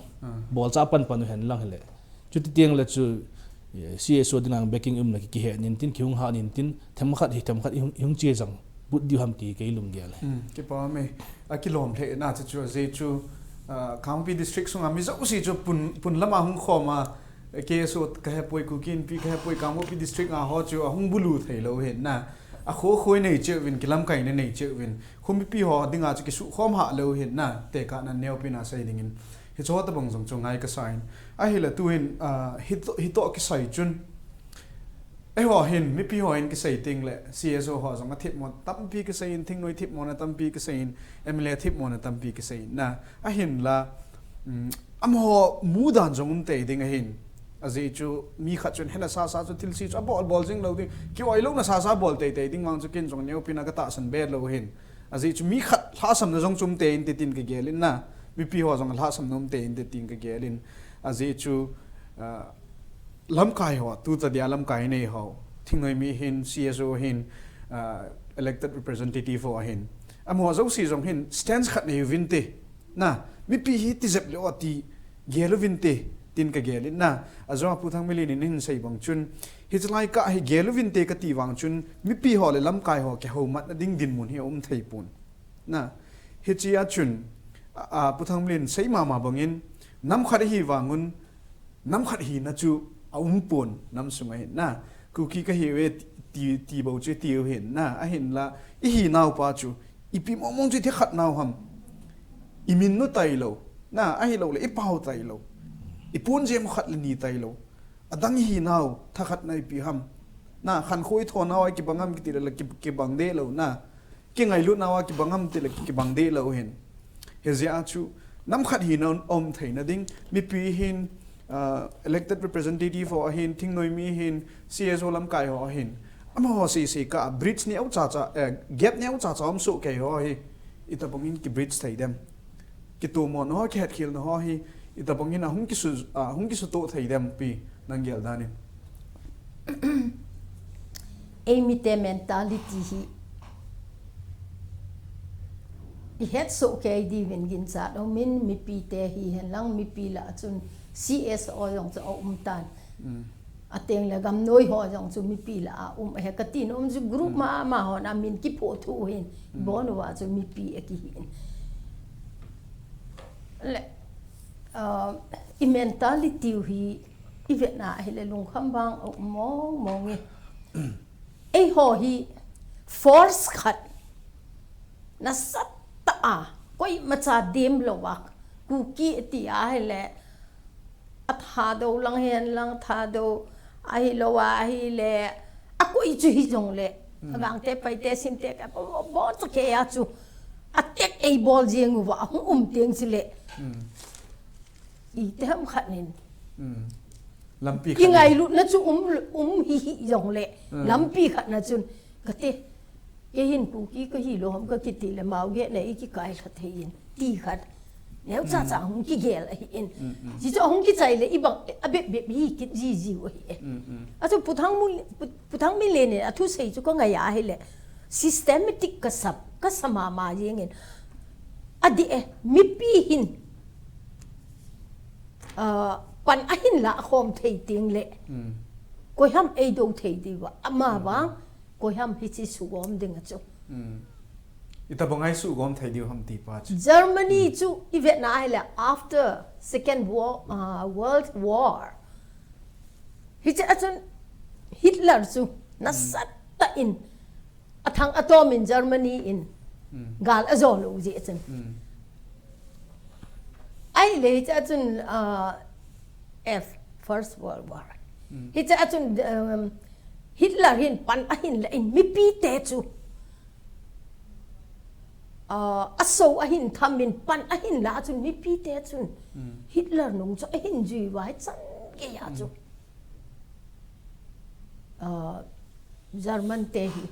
B: bol cha pan hen lang hele chu ti tiang le chu CSO dinang backing na ki he nin tin khiung ha nin tin them khat hung che jang bud di ham ti ke lum gel
A: ki pa me a kilom the na chu ze chu Kangpopi district sunga mi zo si chu pun lama hung khoma KSO ka he poi ku kin pi ka he poi Kangpopi district a ho chu hung bulu thei lo hen na a khoi nei che win kilam kai nei che win khumi pi ho dinga chu ki su khom ha lo hin na te ka na neo pina sai dingin hi cho ta bang jong chu ngai ka sign a hi la tuin hi to ki sai chun ai ho hin mi pi ho hin ki sai ting le CSO ho jong a thip mon tam pi ki sai in thing noi thip mon tam pi ki sai in MLA thip mon tam pi ki sai na a hin la am ho mu dan jong te ding a hin azi chu mi khat chun hena sa chu thil si chu bol jing lo ding ki oi lo na sa bol te ding wang chu kin jong neu pina ka ta san be lo hin azi chu mi khat hla sam na jong chum te in te tin ka gelin na mi pi ho jong hla sam nom te in te tin ka gelin azi chu lam kai ho tu ta dia lam kai nei ho thingoi mi hin CSO hin elected representative ho hin am ho zo si jong hin stands khat nei vin te na mi pi hi ti zep le oti gelo vin te tin ka gelin na azwa puthang mili ni nin sei bang chun his like ka hi geluvin te ka ti wang chun mi pi ho le lam kai ho ke ho mat ding din mun hi thei pun na hi chia chun puthang mili sei ma bangin nam khat hi wangun nam khat hi na chu pun nam sungai na ku ki ka hi we ti bo che ti hin na a hin la i hi naw pa chu i pi mong chu the khat naw ham i min no tai lo na a hi lo le i pau tai lo ipun jem khat ni tai lo adang hi naw tha khat nai pi ham na khan khoi tho naw ki bangam ki tira la ki bang de lo na ki ngai lu naw ki bangam te la ki bang de lo hen he zia chu nam khat hi naw theina ding mi pi hin elected representative ho hin thing noi mi hin CSO lam kai ho hin ama ho si ka bridge ni au cha gap ni au cha om su ke ho hi ita bongin ki bridge thai dem ki tu mon ho khet khil no ho hi ita bongin hung ki su to thai dem pi nanggel dani
C: emite mentality hi I het so ke di wen gin cha do min mi pi te hi hen lang mi pi la chun CS o yong cha tan ateng le gam noi ho jong chu mi pi la he ka tin chu group ma ho na min ki pho thu hin bon wa chu mi pi a ki hin le I mentality hi I vet na he le lung kham bang o mo nge ei ho hi force khat na sat ta koi ma cha dem lo wa ku ki ti a he le at ha do lang hen lang tha do ai lo wa hi le a ko I chu hi jong le bang te pai te sim te ka bo to ke ya chu a tek ei bol jeng wa teng si le I te ham khat nin
A: lampi
C: ki ngai lu na chu hi jong le lampi khat na chun ka te ke hin pu ki ko hi lo ham ka ki ti le mau ge ne I ki kai khat he in ti khat nếu cha cha hung ki gel in ji cho hung ki chai le I bang a be hi ki ji wa hi a chu puthang mi le ne a thu sei chu ko ngai a he le systematic ka sap ka sama ma yeng in adi mi pi hin pan a hin la khom thei ting le ko ham ei do thei di wa ama bang ko ham hi chi su gom ding a chu
A: ita bongai su gom thai diu ham ti pa
C: Germany chu event na ile after second world war hi cha chun Hitler chu na sat ta in athang atom in Germany in gal azol lo je chun ai le cha chun first world war hi cha chun Hitler hin pan a hin la in mi pi te chu aso a hin thamin pan a hin la chun mi pi te chun Hitler nung cho a hin ji wai chan ke ya chu German te hi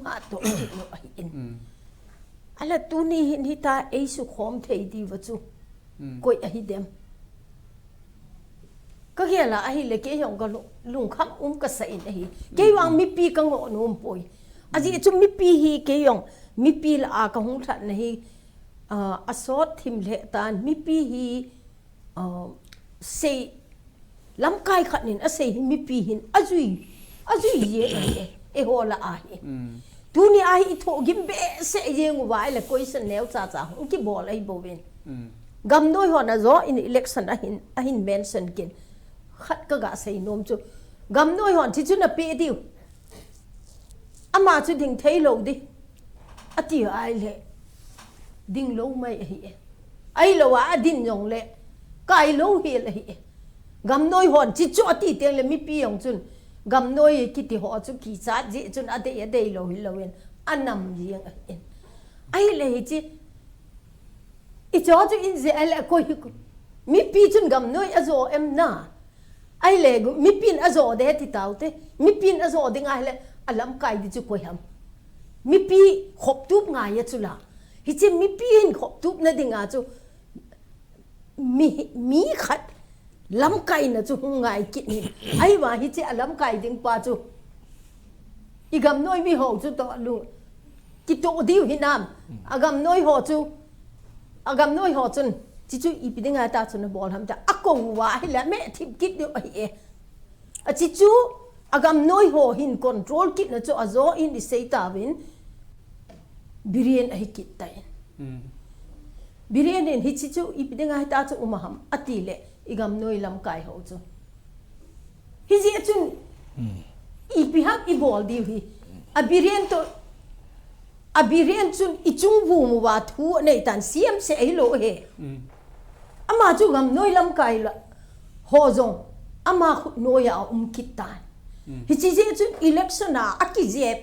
C: ha to no a hin ala tu ni hin hi ta ei su khom thei di wa chu koi a hi dem ka hia la a hi le ke yong ka lung kham ka sa in a hi ke wang mi pi ka ngo nom poi a ji chu mi pi hi ke yong mi pi la a ka hung that na hi a sot thim le tan mi pi hi sei lam kai khat nin a sei mi pi hin azui ye e ho la a hi tu ni a hi tho gim be se ye ngu wai la question neu cha cha hung ki bol ai bo wen gam noi ho na zo in election a hin mention kin khat ka ga sei nom chu gam noi hon chi chu na pe diu ama chu ding thei lo di ati ai le ding lo mai hi ai lo wa din yong le kai lo hi le hi gam noi hon chi chu ati te le mi pi yong chun gam noi ki ti ho chu ki cha ji chun ade lo hi lo wen anam yeng ai le hi chi I cho chu in ze ai le ko hi mi pi chun gam noi azo em na ai le mi pin azo de ti tau te mi pin azo de ngai le alam kai di chu ko ham mi pi khop tup nga ya chu la hi che mi pi hin khop tup na dinga chu mi khat lam kai na chu ngai ki ni ai wa hi che alam kai ding pa chu I gam noi mi ho chu to lu ki to diu hi nam agam noi ho chu agam noi ho chun chi chu I pi dinga ta chu na bol ham ta akong wa hi la me thip kit de ai a chi chu agam noi ho hin control kit na chu azo in di sei ta win birian ai kit tai birian in hi chi chu I pi dinga ta chu umaham ati le igam noi lam kai ho chu hi ji chun I pi hak I bol di hi a birian chun I chung bu mu wa thu nei tan siam se ai lo he ama chu gam noi lam kai la ho zong ama noi ya kit tan hi chi je chu election a aki jep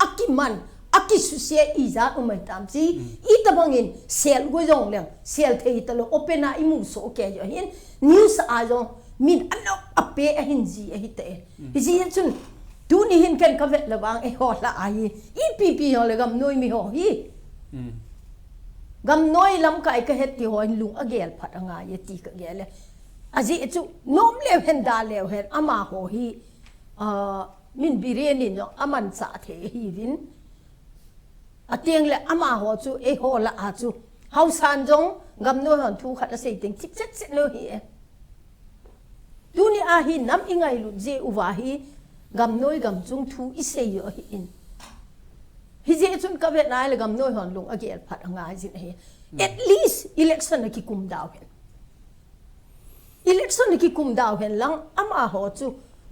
C: aki man aki su se I za umai tam chi I tabangin sel go jong leng sel thei talo open a imu so ke jo hin news a jong min anok ape a hin ji a hi te hi ji chun tu ni hin ken ka vet la wang e ho la ai EPP ho le gam noi mi ho hi gam noi lam kai ka het ti ho in lung agel phat anga ye ti ka gele aji chu nom le hen da le hen ama ho hi min bireni no aman sa the hi vin atieng le ama ho chu e ho la a chu hau san jong gam noi hon thu khat a sei ting chik chet lo hi e tu ni a hi nam ingai lu je uwa hi gam noi gam chung thu i sei yo hi in hi je chun ka vet nai le gam noi hon lung agel phat anga jin he at least election ki kum daw hen election ki kum daw hen lang ama ho chu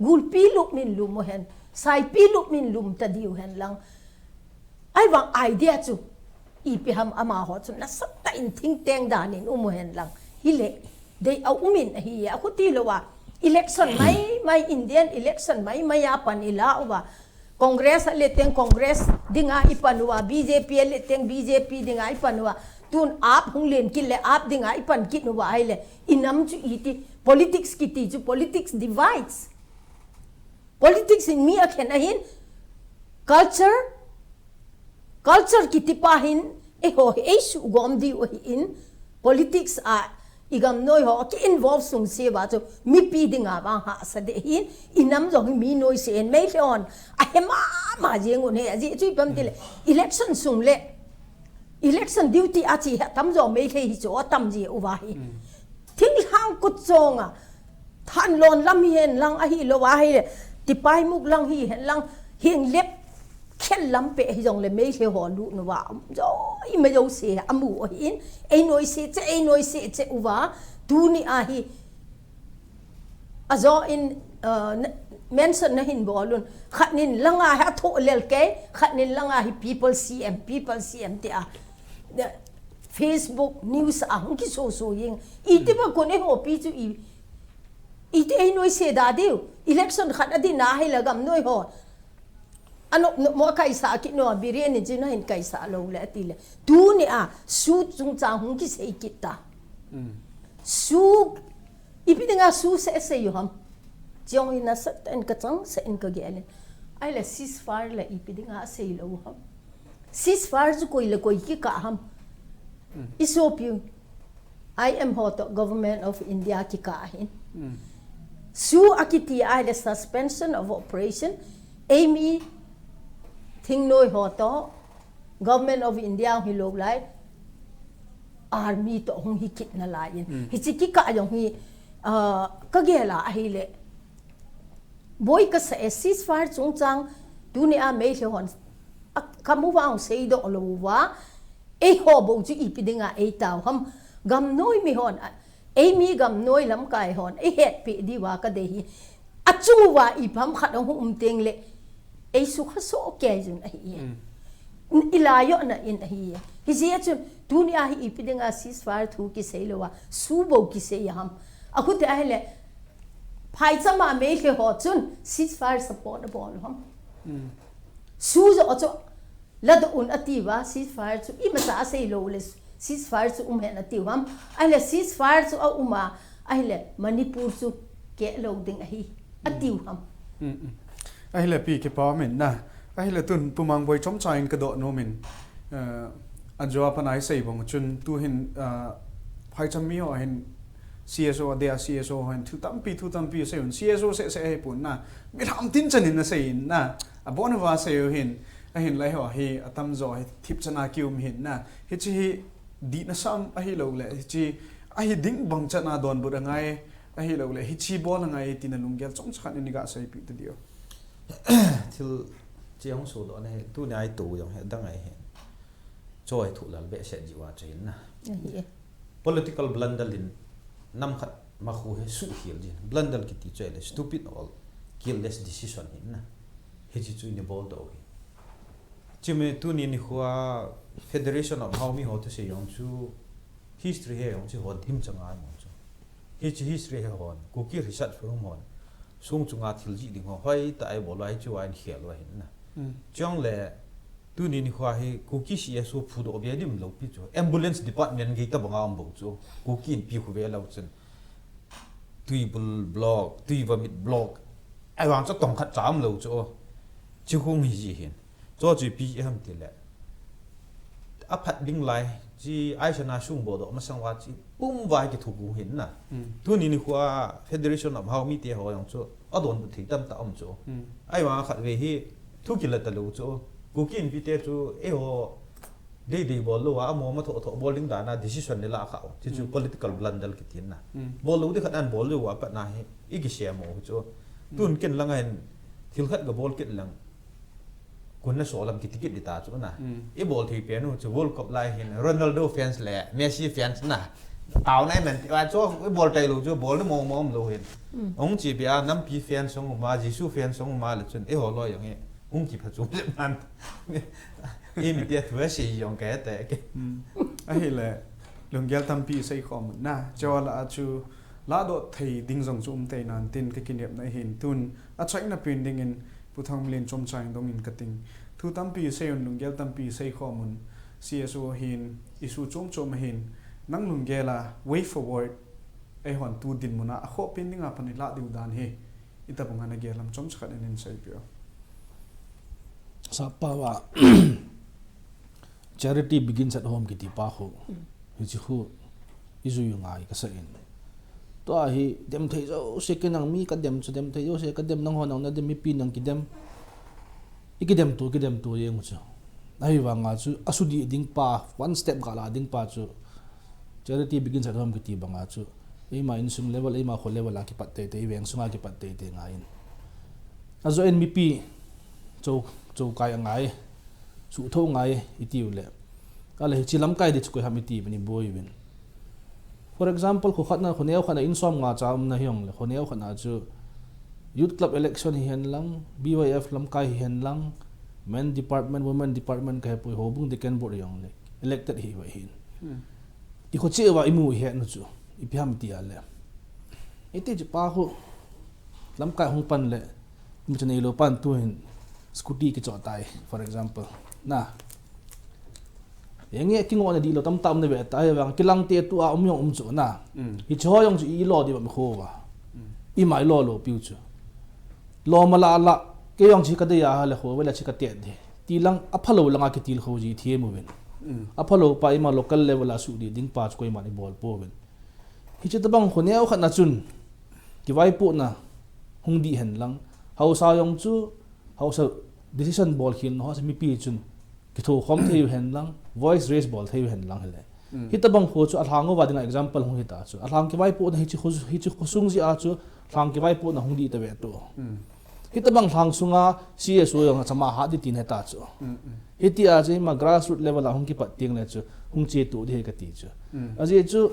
C: gul pi lu min lu mo hen sai pi lu min lum ta diu hen lang ai wang idea chu i pi ham ama ho chu na sat ta in thing teng dan in mo hen lang hi le dei au umin hi ya khu ti lo wa election mai Indian election mai ya pan ila wa Congress le teng Congress dinga ipanwa BJP le teng BJP dinga ipanwa tun ap hung len kin le ap dinga ipan kin wa ai le inam chu iti politics kiti chu politics divides politics in mi akhen ahin culture kiti pa hin e ho e su gom di o in politics a igam noi ho ki involve sung se ba chu mi pi dinga ba ha sa de hin inam zo mi noi se en mai on a hema ma jeng un he aji chui pam ti le election sung le election duty a chi ha tam zo mai the hi cho tam ji u wa hi thing hang kut zonga than lon lam hen lang a hi lo wa hi le ti pai muk lang hi hen lang hieng lep khen lam pe hi jong le mai the ho lu no wa zo i me zo se amu hin ei noi se che u wa tu ni a hi azo in mention na hin bolun khanin langa ha tho lel ke khanin langa hi people cm te a Facebook news a hung ki so ying ite ba ko ne ho pi chu ite ei noi se da deu election khat adi na hai lagam noi ho ano mo kai sa ki no bireni ji na hin kai sa lo le ti le tu ni a su chung chang hung ki sei ki ta su ipidinga su se yo ham jong ina sa en ka chang sa en ka gele ai le ceasefire le ipidinga sei lo ham ceasefire ju koi le koi ki ka ham isopiu I am hot government of India ki ka hin su akiti ai le suspension of operation amy thing noi ho to government of India hi log lai army to hong hi kit na lai hi chi ki ka yong hi ka gela hi le boy ka sa ceasefire chung chang dunia me he hon kamu wang sei do lo wa e ho bo chu ipidinga e taw ham gam noi mi hon amy gam noi lam kai hon e het pi di wa ka de hi achu wa i pham khat hum teng le e su kha so ke jun a hi ilayo na in a hi ji chu dunia hi ipidinga ceasefire thu ki sei lo wa su bo ki sei ham aku te a le phai chama me he ho chun ceasefire support bol ham su zo cho la do un ativa ceasefire chu I masa sei lo le ceasefire chu hen ativa ham ai le ceasefire chu a uma ai le Manipur chu ke lo ding a hi atiu ham
A: ai le pi ke pa men na ai le tun pumang boy chom chain ka do no men anjwa panai sei bong chun tu hin phai cham mi ho hin CSO dia CSO hen thu tam pi se un CSO se he pun na mi tham tin chan in na sei na a bon wa se hin a hin lai ho hi atam zo hi thip chana kium hin na hi chi di na sam a hi lo le chi a hi ding bang chana don bu ngai a hi lo le hi chi bol ngai tin na lung gel chong chan ni ga sai pi te dio
D: til chiang so do ne tu nai tu yong he dang ai he choi thu lal be se ji wa chain na political blunder in nam khat ma khu he su hil ji blunder ki ti chai le stupid all careless decision hin na he chi chu ni bol do hi chime tu ni ni khwa federation of how mi ho to se yong chu history he yong chu ho dim changa mo chu he chi history he hon ku ki research from hon sung chunga thil ji ding ho hoi ta ai bolai chu an khel wa hin na chong le tu ni ni khwa he ku ki si so phu do be dim lo pi chu ambulance department ge ta banga am bo chu ku ki pi khu ve lo chen tui bul block tui vomit block ai wang cho tong khat cham lo chu chú không gì hiện cho chú bị em thì lệ áp hạt đinh lại chỉ ai sẽ nói sung bộ đó mà sang qua chỉ bung vài cái thủ cũng hiện nè thu ni qua Federation of How Mi Tia họ yang cho ở đồn thì tâm tạo cho ai mà khát về hi thu kỳ là tao lưu cho cú kiến bị tia cho họ đi ball lu à mà thọ bowling đàn na decision này là khảo chỉ chú political blunder cái tiền nè ball lu thì khát ăn ball lu à bắt na hi cái xe mồ cho tuần kiến là ngay thiếu khát cái ball kiến làคุณน่ะสอนลำกิจกิจดิตาจุนะไอ้บอลที่เปลี่ยนจะวอลกับไลน์เห็นโรนัลโดแฟนส์แหละเมสซี่แฟนส์นะเต่าไหนเหมือนว่าจ้าไอ้บอลใจรู้จ้าบอลนี่มองรู้เห็นองค์จีบยาน้ำพีแฟนส่งมาจิซูแฟนส่งมาเลยจนไอ้หัวลอยอย่างเงี้ยองค์จีบผสมเลยมันไอ้มีเดียถือว่าสี่อย่างแก่แต่แก
A: ไอ้แหละลุงเกลทำปีใส่คอมนะจอละจูลาโดดไทยดิ้งส่งจุ่มเตนันตินก็กินเดียบในเห็นตุนอาใช้นับเป็นดิ้งอินผู้ทำเรียนจมใจตรงอินกติงทุตัมปีเซลลุงเกลตัมปีใส่ข้อมูล CSO เห็นอิสุจงจมเห็นนั่งลุงเกลา way forward ไอหอนตูดินมุนะข้อเป็นดิ้งอาพันละดิวดานเฮอิตาบงานเกลำจมสักนินใส่เปียว
B: สับปะว่า charity begins at home กิติป้าหูฮิจิหูอิสุยุงไงก็เสียนตัวฮีเดมเทโจเสกนังมีกัดเดมสุดเดมเทโจเสกกัดเดมนังหอนังนั่นเดมมีปีนังกิเดมอีกเดมตัวเองจู่ไอ้ว่างาจู่อสุดีดิ้งป้า one step กาลาดิ้งป้าจู่ charity begins at home กิติบังอาจู่ไอ้มาอินซุมเลเวลไอ้มาคนเลเวลากิปัตเตไอ้เวงสุงากิปัตเตไงอินอาจู่เอ็นมีปีจู่กายไงสุท่งไงอิติวเล่อะไรจิลำไก่ดิจุกยามิติเป็นบอยวิน for example ขวัญนะคนเดียวขนาดอินซ้อมงาจ้ามนะฮิองเลยคนเดียวขนาดจู่ youth club election เห็นลัง BYF ลำไก่เห็นลัง men department women department ก็ให้ปุยโฮบุ้งดิกันบุรียองเลย elected ฮีไว้เห็นอีกคนเชื่อว่าอิมูเห็นนะจู่อีพิฮามิติอะไรไอ้ที่จะป้าหูลำไก่หงปันเลยมันจะในโลปันตัวเห็นสกูตี้กิจอดตาย for example นะอย่างเงี้ยที่งอเนี่ยดีเราตั้มในแบบตายแบบกิลังเตี้ยตัวอุ้มยองจู่นะอีช่อยองจู่อีหล่อดีแบบไม่โควะอีไม่หล่อโลปิวจู่หล่อมาละเกี่ยงชิคกี้พายเลยโควเวลาชิคกี้พายทีหลังอัพโหลหลังอากิติลเขาจีเทียมเวนอัพโหลไปมา local level สุดดิ้งป้าช่วยมันในบอลโปเวนฮิจิตบังคนเนี้ยเขาขนาดจุนกี่ไว้ปุ่นนะหงดีเห็นหลังเขาสายองจู่เขาส decision ball หินเขาจะมีปีจุนกิโตคอมเทียเห็นหลัง voice raise ball เทียเห็นหลังเลยฮิตบังหัวจู่อัลฮังก็ว่าดิ้ง example หงฮิตาจู่อัลฮังกี่ไว้ปุ่นฮิจิคุซุงซีอาจู่ทางกี่ไว้ปุ่นหงดีแต่เวตัวฮิตบังทางสุงา CSO ยังจะมาหาดิตินให้ตาจู่ฮิตอาจจะมา grassroots level หงกี่ปัดติ้งเลยจู่หงเจตุดีให้กติจู่อาจจะจู่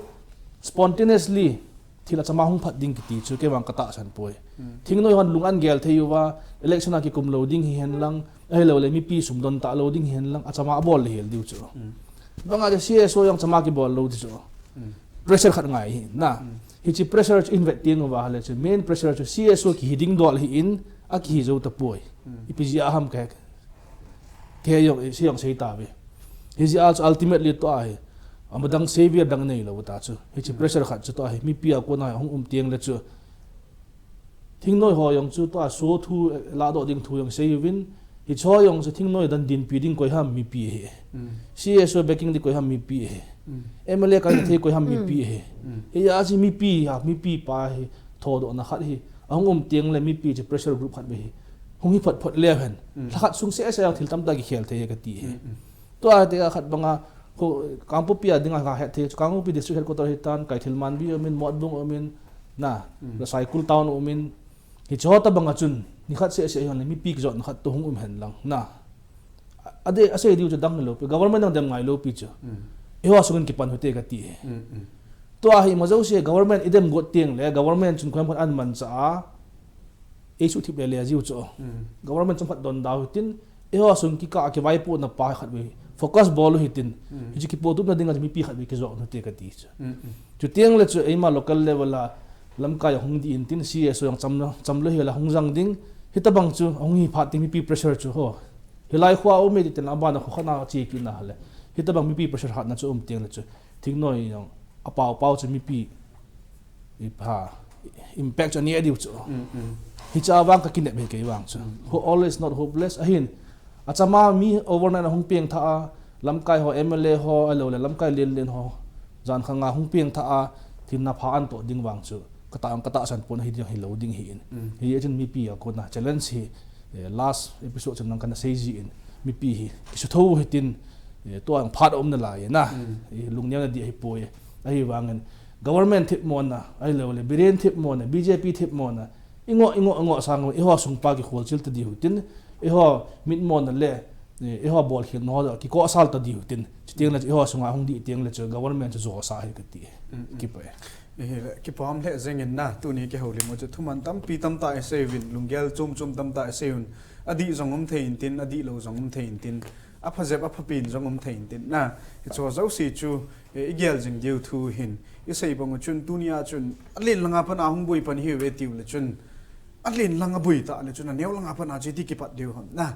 B: spontaneously ที่เราจะมาหงพัดดิ้งกติจู่แค่วางกระตาฉันป่วยทิ้งน้อยวันลุงอันเกลเทียว่า election อากิคุม loading เห็นลังเราเลยมีปีสุ่มโดนตา loading เห็นลังอาจจะมาบอลเห็นดิวจู่บางอาจจะ CSO ยังจะมากี่บอล load จู่ pressure ขัดไงนะฮิจิ pressure จะ invest ติ้งว่าเลยจู่ main pressure จะ CSO กี่ดิ้งดอลหินอากิฮิจูตะป่วยอีพีจีอาฮัมแค่ยองเสียงเสียตาเวฮิจิอาจ ultimately ตัวไอ้อามาดัง savior ดังนี่แล้วตาจู่ฮิจิ pressure ขัดจู่ตัวไอ้มีปีอากูน่าห้องเตียงเลยจู่ทิ้งน้อยหอยองจู่ตัวโซ่ทูลาดอดิ้งทูยองเสียวินฮิชอยองจู่ทิ้งน้อยดันดินปีดิ้งก้อยห้ามมีปีเฮCSO backing ดิก้อยห้ามมีปีเฮMLA กันที่ก้อยห้ามมีปีเฮฮิอาจมีปีป้าเฮทอดอนาขัดเฮห้องเตียงเลยมีปีจะ pressure group ขัดไปห้องนี้พดเลี้ยนถ้าขัดสุ่งเสียเสียถึงตั้มตากี่เขียนเทียกันตีตัวเดียขัดบางเขากังปุปิอาดิ้งอาเฮตเทียกังปุปิ district headquarter ฮิตันไก่ทิลมันบิอมินมอดบุงอมินน่ะแล้วไซคุลทาวน์อมินฮิจอตบางจุนนี่ขัดเสียอย่างเลยมีปีกจอดขัดตัวห้องเห็นลังน่ะอเดอเสียดิวจะดังเลย government นั่งเดมไงโลปีจ้ะเอวาสุกันกี่ปันหัวเตะกันตีตัวให้มาเจ้าเสีย government อีเดมกดเตียงเลย government จุนความพันอันมันจ้าเอชุทิบเลยจิวจ้ะ government จุนพัดดอนดาวหิตินเอวาสุนกิกาเก็บไว้ปุ่นนับปายขัดไป focus ball หิตินฮิจิกิปตุบนั่นดิ้งอาจจะมีปีขัดไปกิจวัตรหัวเตะกันตีจ้ะจุดเตียงเลยจ้ะไอ้มา local level ละลำกายหงดีอินติน CSO ยังจำเลยละหงจังดิ้งฮิตบังจ้ะหงฮีพัดดิ้งมีปี pressure จ้ะโหฮิไลขวาอุ้มดิตินอาบานเขาขนาดจีกินนะเลยฮิตบังมีปี pressure หัดนั่นจ้ะเตียงเลยจ้ะทิ้งน้อยยังเป่าจะมีปีอีพา impact cho ni adiu chu hi cha wang ka kinep he ke wang chu who always not hopeless ahin achama mi overnight hung piang tha lamkai ho MLA ho alo le lamkai len ho jan khanga hung piang tha thin na pha an to ding wang chu kata san pon hi ding hi loading hi in hi chen mi pi ko na challenge hi last episode chen nang kana sei ji in mi pi hi su tho hi tin to ang phat om na la ye na lungnya na di hi poi ai wangen government thip mon na ai lo le biren thip mon na BJP thip mon na ingo sang i ho sung pa ki khol chil ta di hu tin i ho mit mon na le i ho bol khil no da ki ko asal ta di hu tin chitiang la i ho sunga hung di tiang le chu government chu zo sa hi ka ti ki pa
A: ki pom le zengin na tu ni ke holi mo chu thuman tam pi tam ta sevin lunggel chum tam ta seun adi zongom thein tin adi lo zongom thein tin a phajep a phapin zongom thein tin na chu zo si chu igel jing diu thu hin i sei bang chun tunia chun alin langa pan a hung bui pan hi we tiu le chun alin langa bui ta le chun neu langa pan a ji ti ki pat diu ham na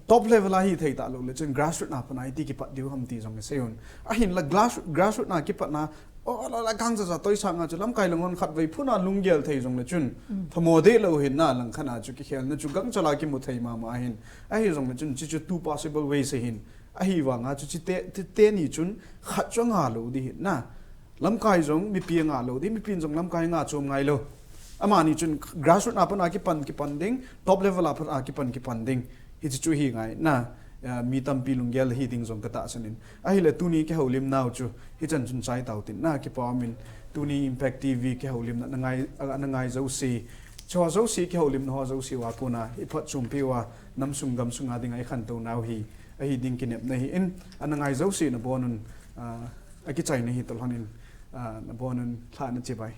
A: top level a hi thei ta lo le chun grassroots na pan a ti ki pat diu ham ti zong seun a hin la grassroots na ki pat na o la gang za toi sanga chu lam kai longon khat vei phuna lunggel thei jong le chun thamo de lo hin na lang khana chu ki khel na chu gang chala ki mu thei ma hin a hi jong le chun chi chu two possible ways hin a hi wa nga chu chi te ni chun khat chang ha lo di hin na lam kai jong mi pi nga lo di mi pin jong lam kai nga chom ngai lo ama ni chun grassroots apan a ki pan ding top level apan a ki pan ding hi chu hi ngai na mi tam pi lunggel hi ding jong kata sanin a hi le tu ni ke holim naw chu hi chan chun chai tau tin na ki pamin tu ni impact TV ke holim na ngai zo si cho zo si ke holim no zo si wa puna hi phat chum pi wa nam sum gam sunga ding ai khan to naw hi a hi ding kinep na hi in anangai zo si na bonun a ki chai na hi tol hanin na bonun thla na che bai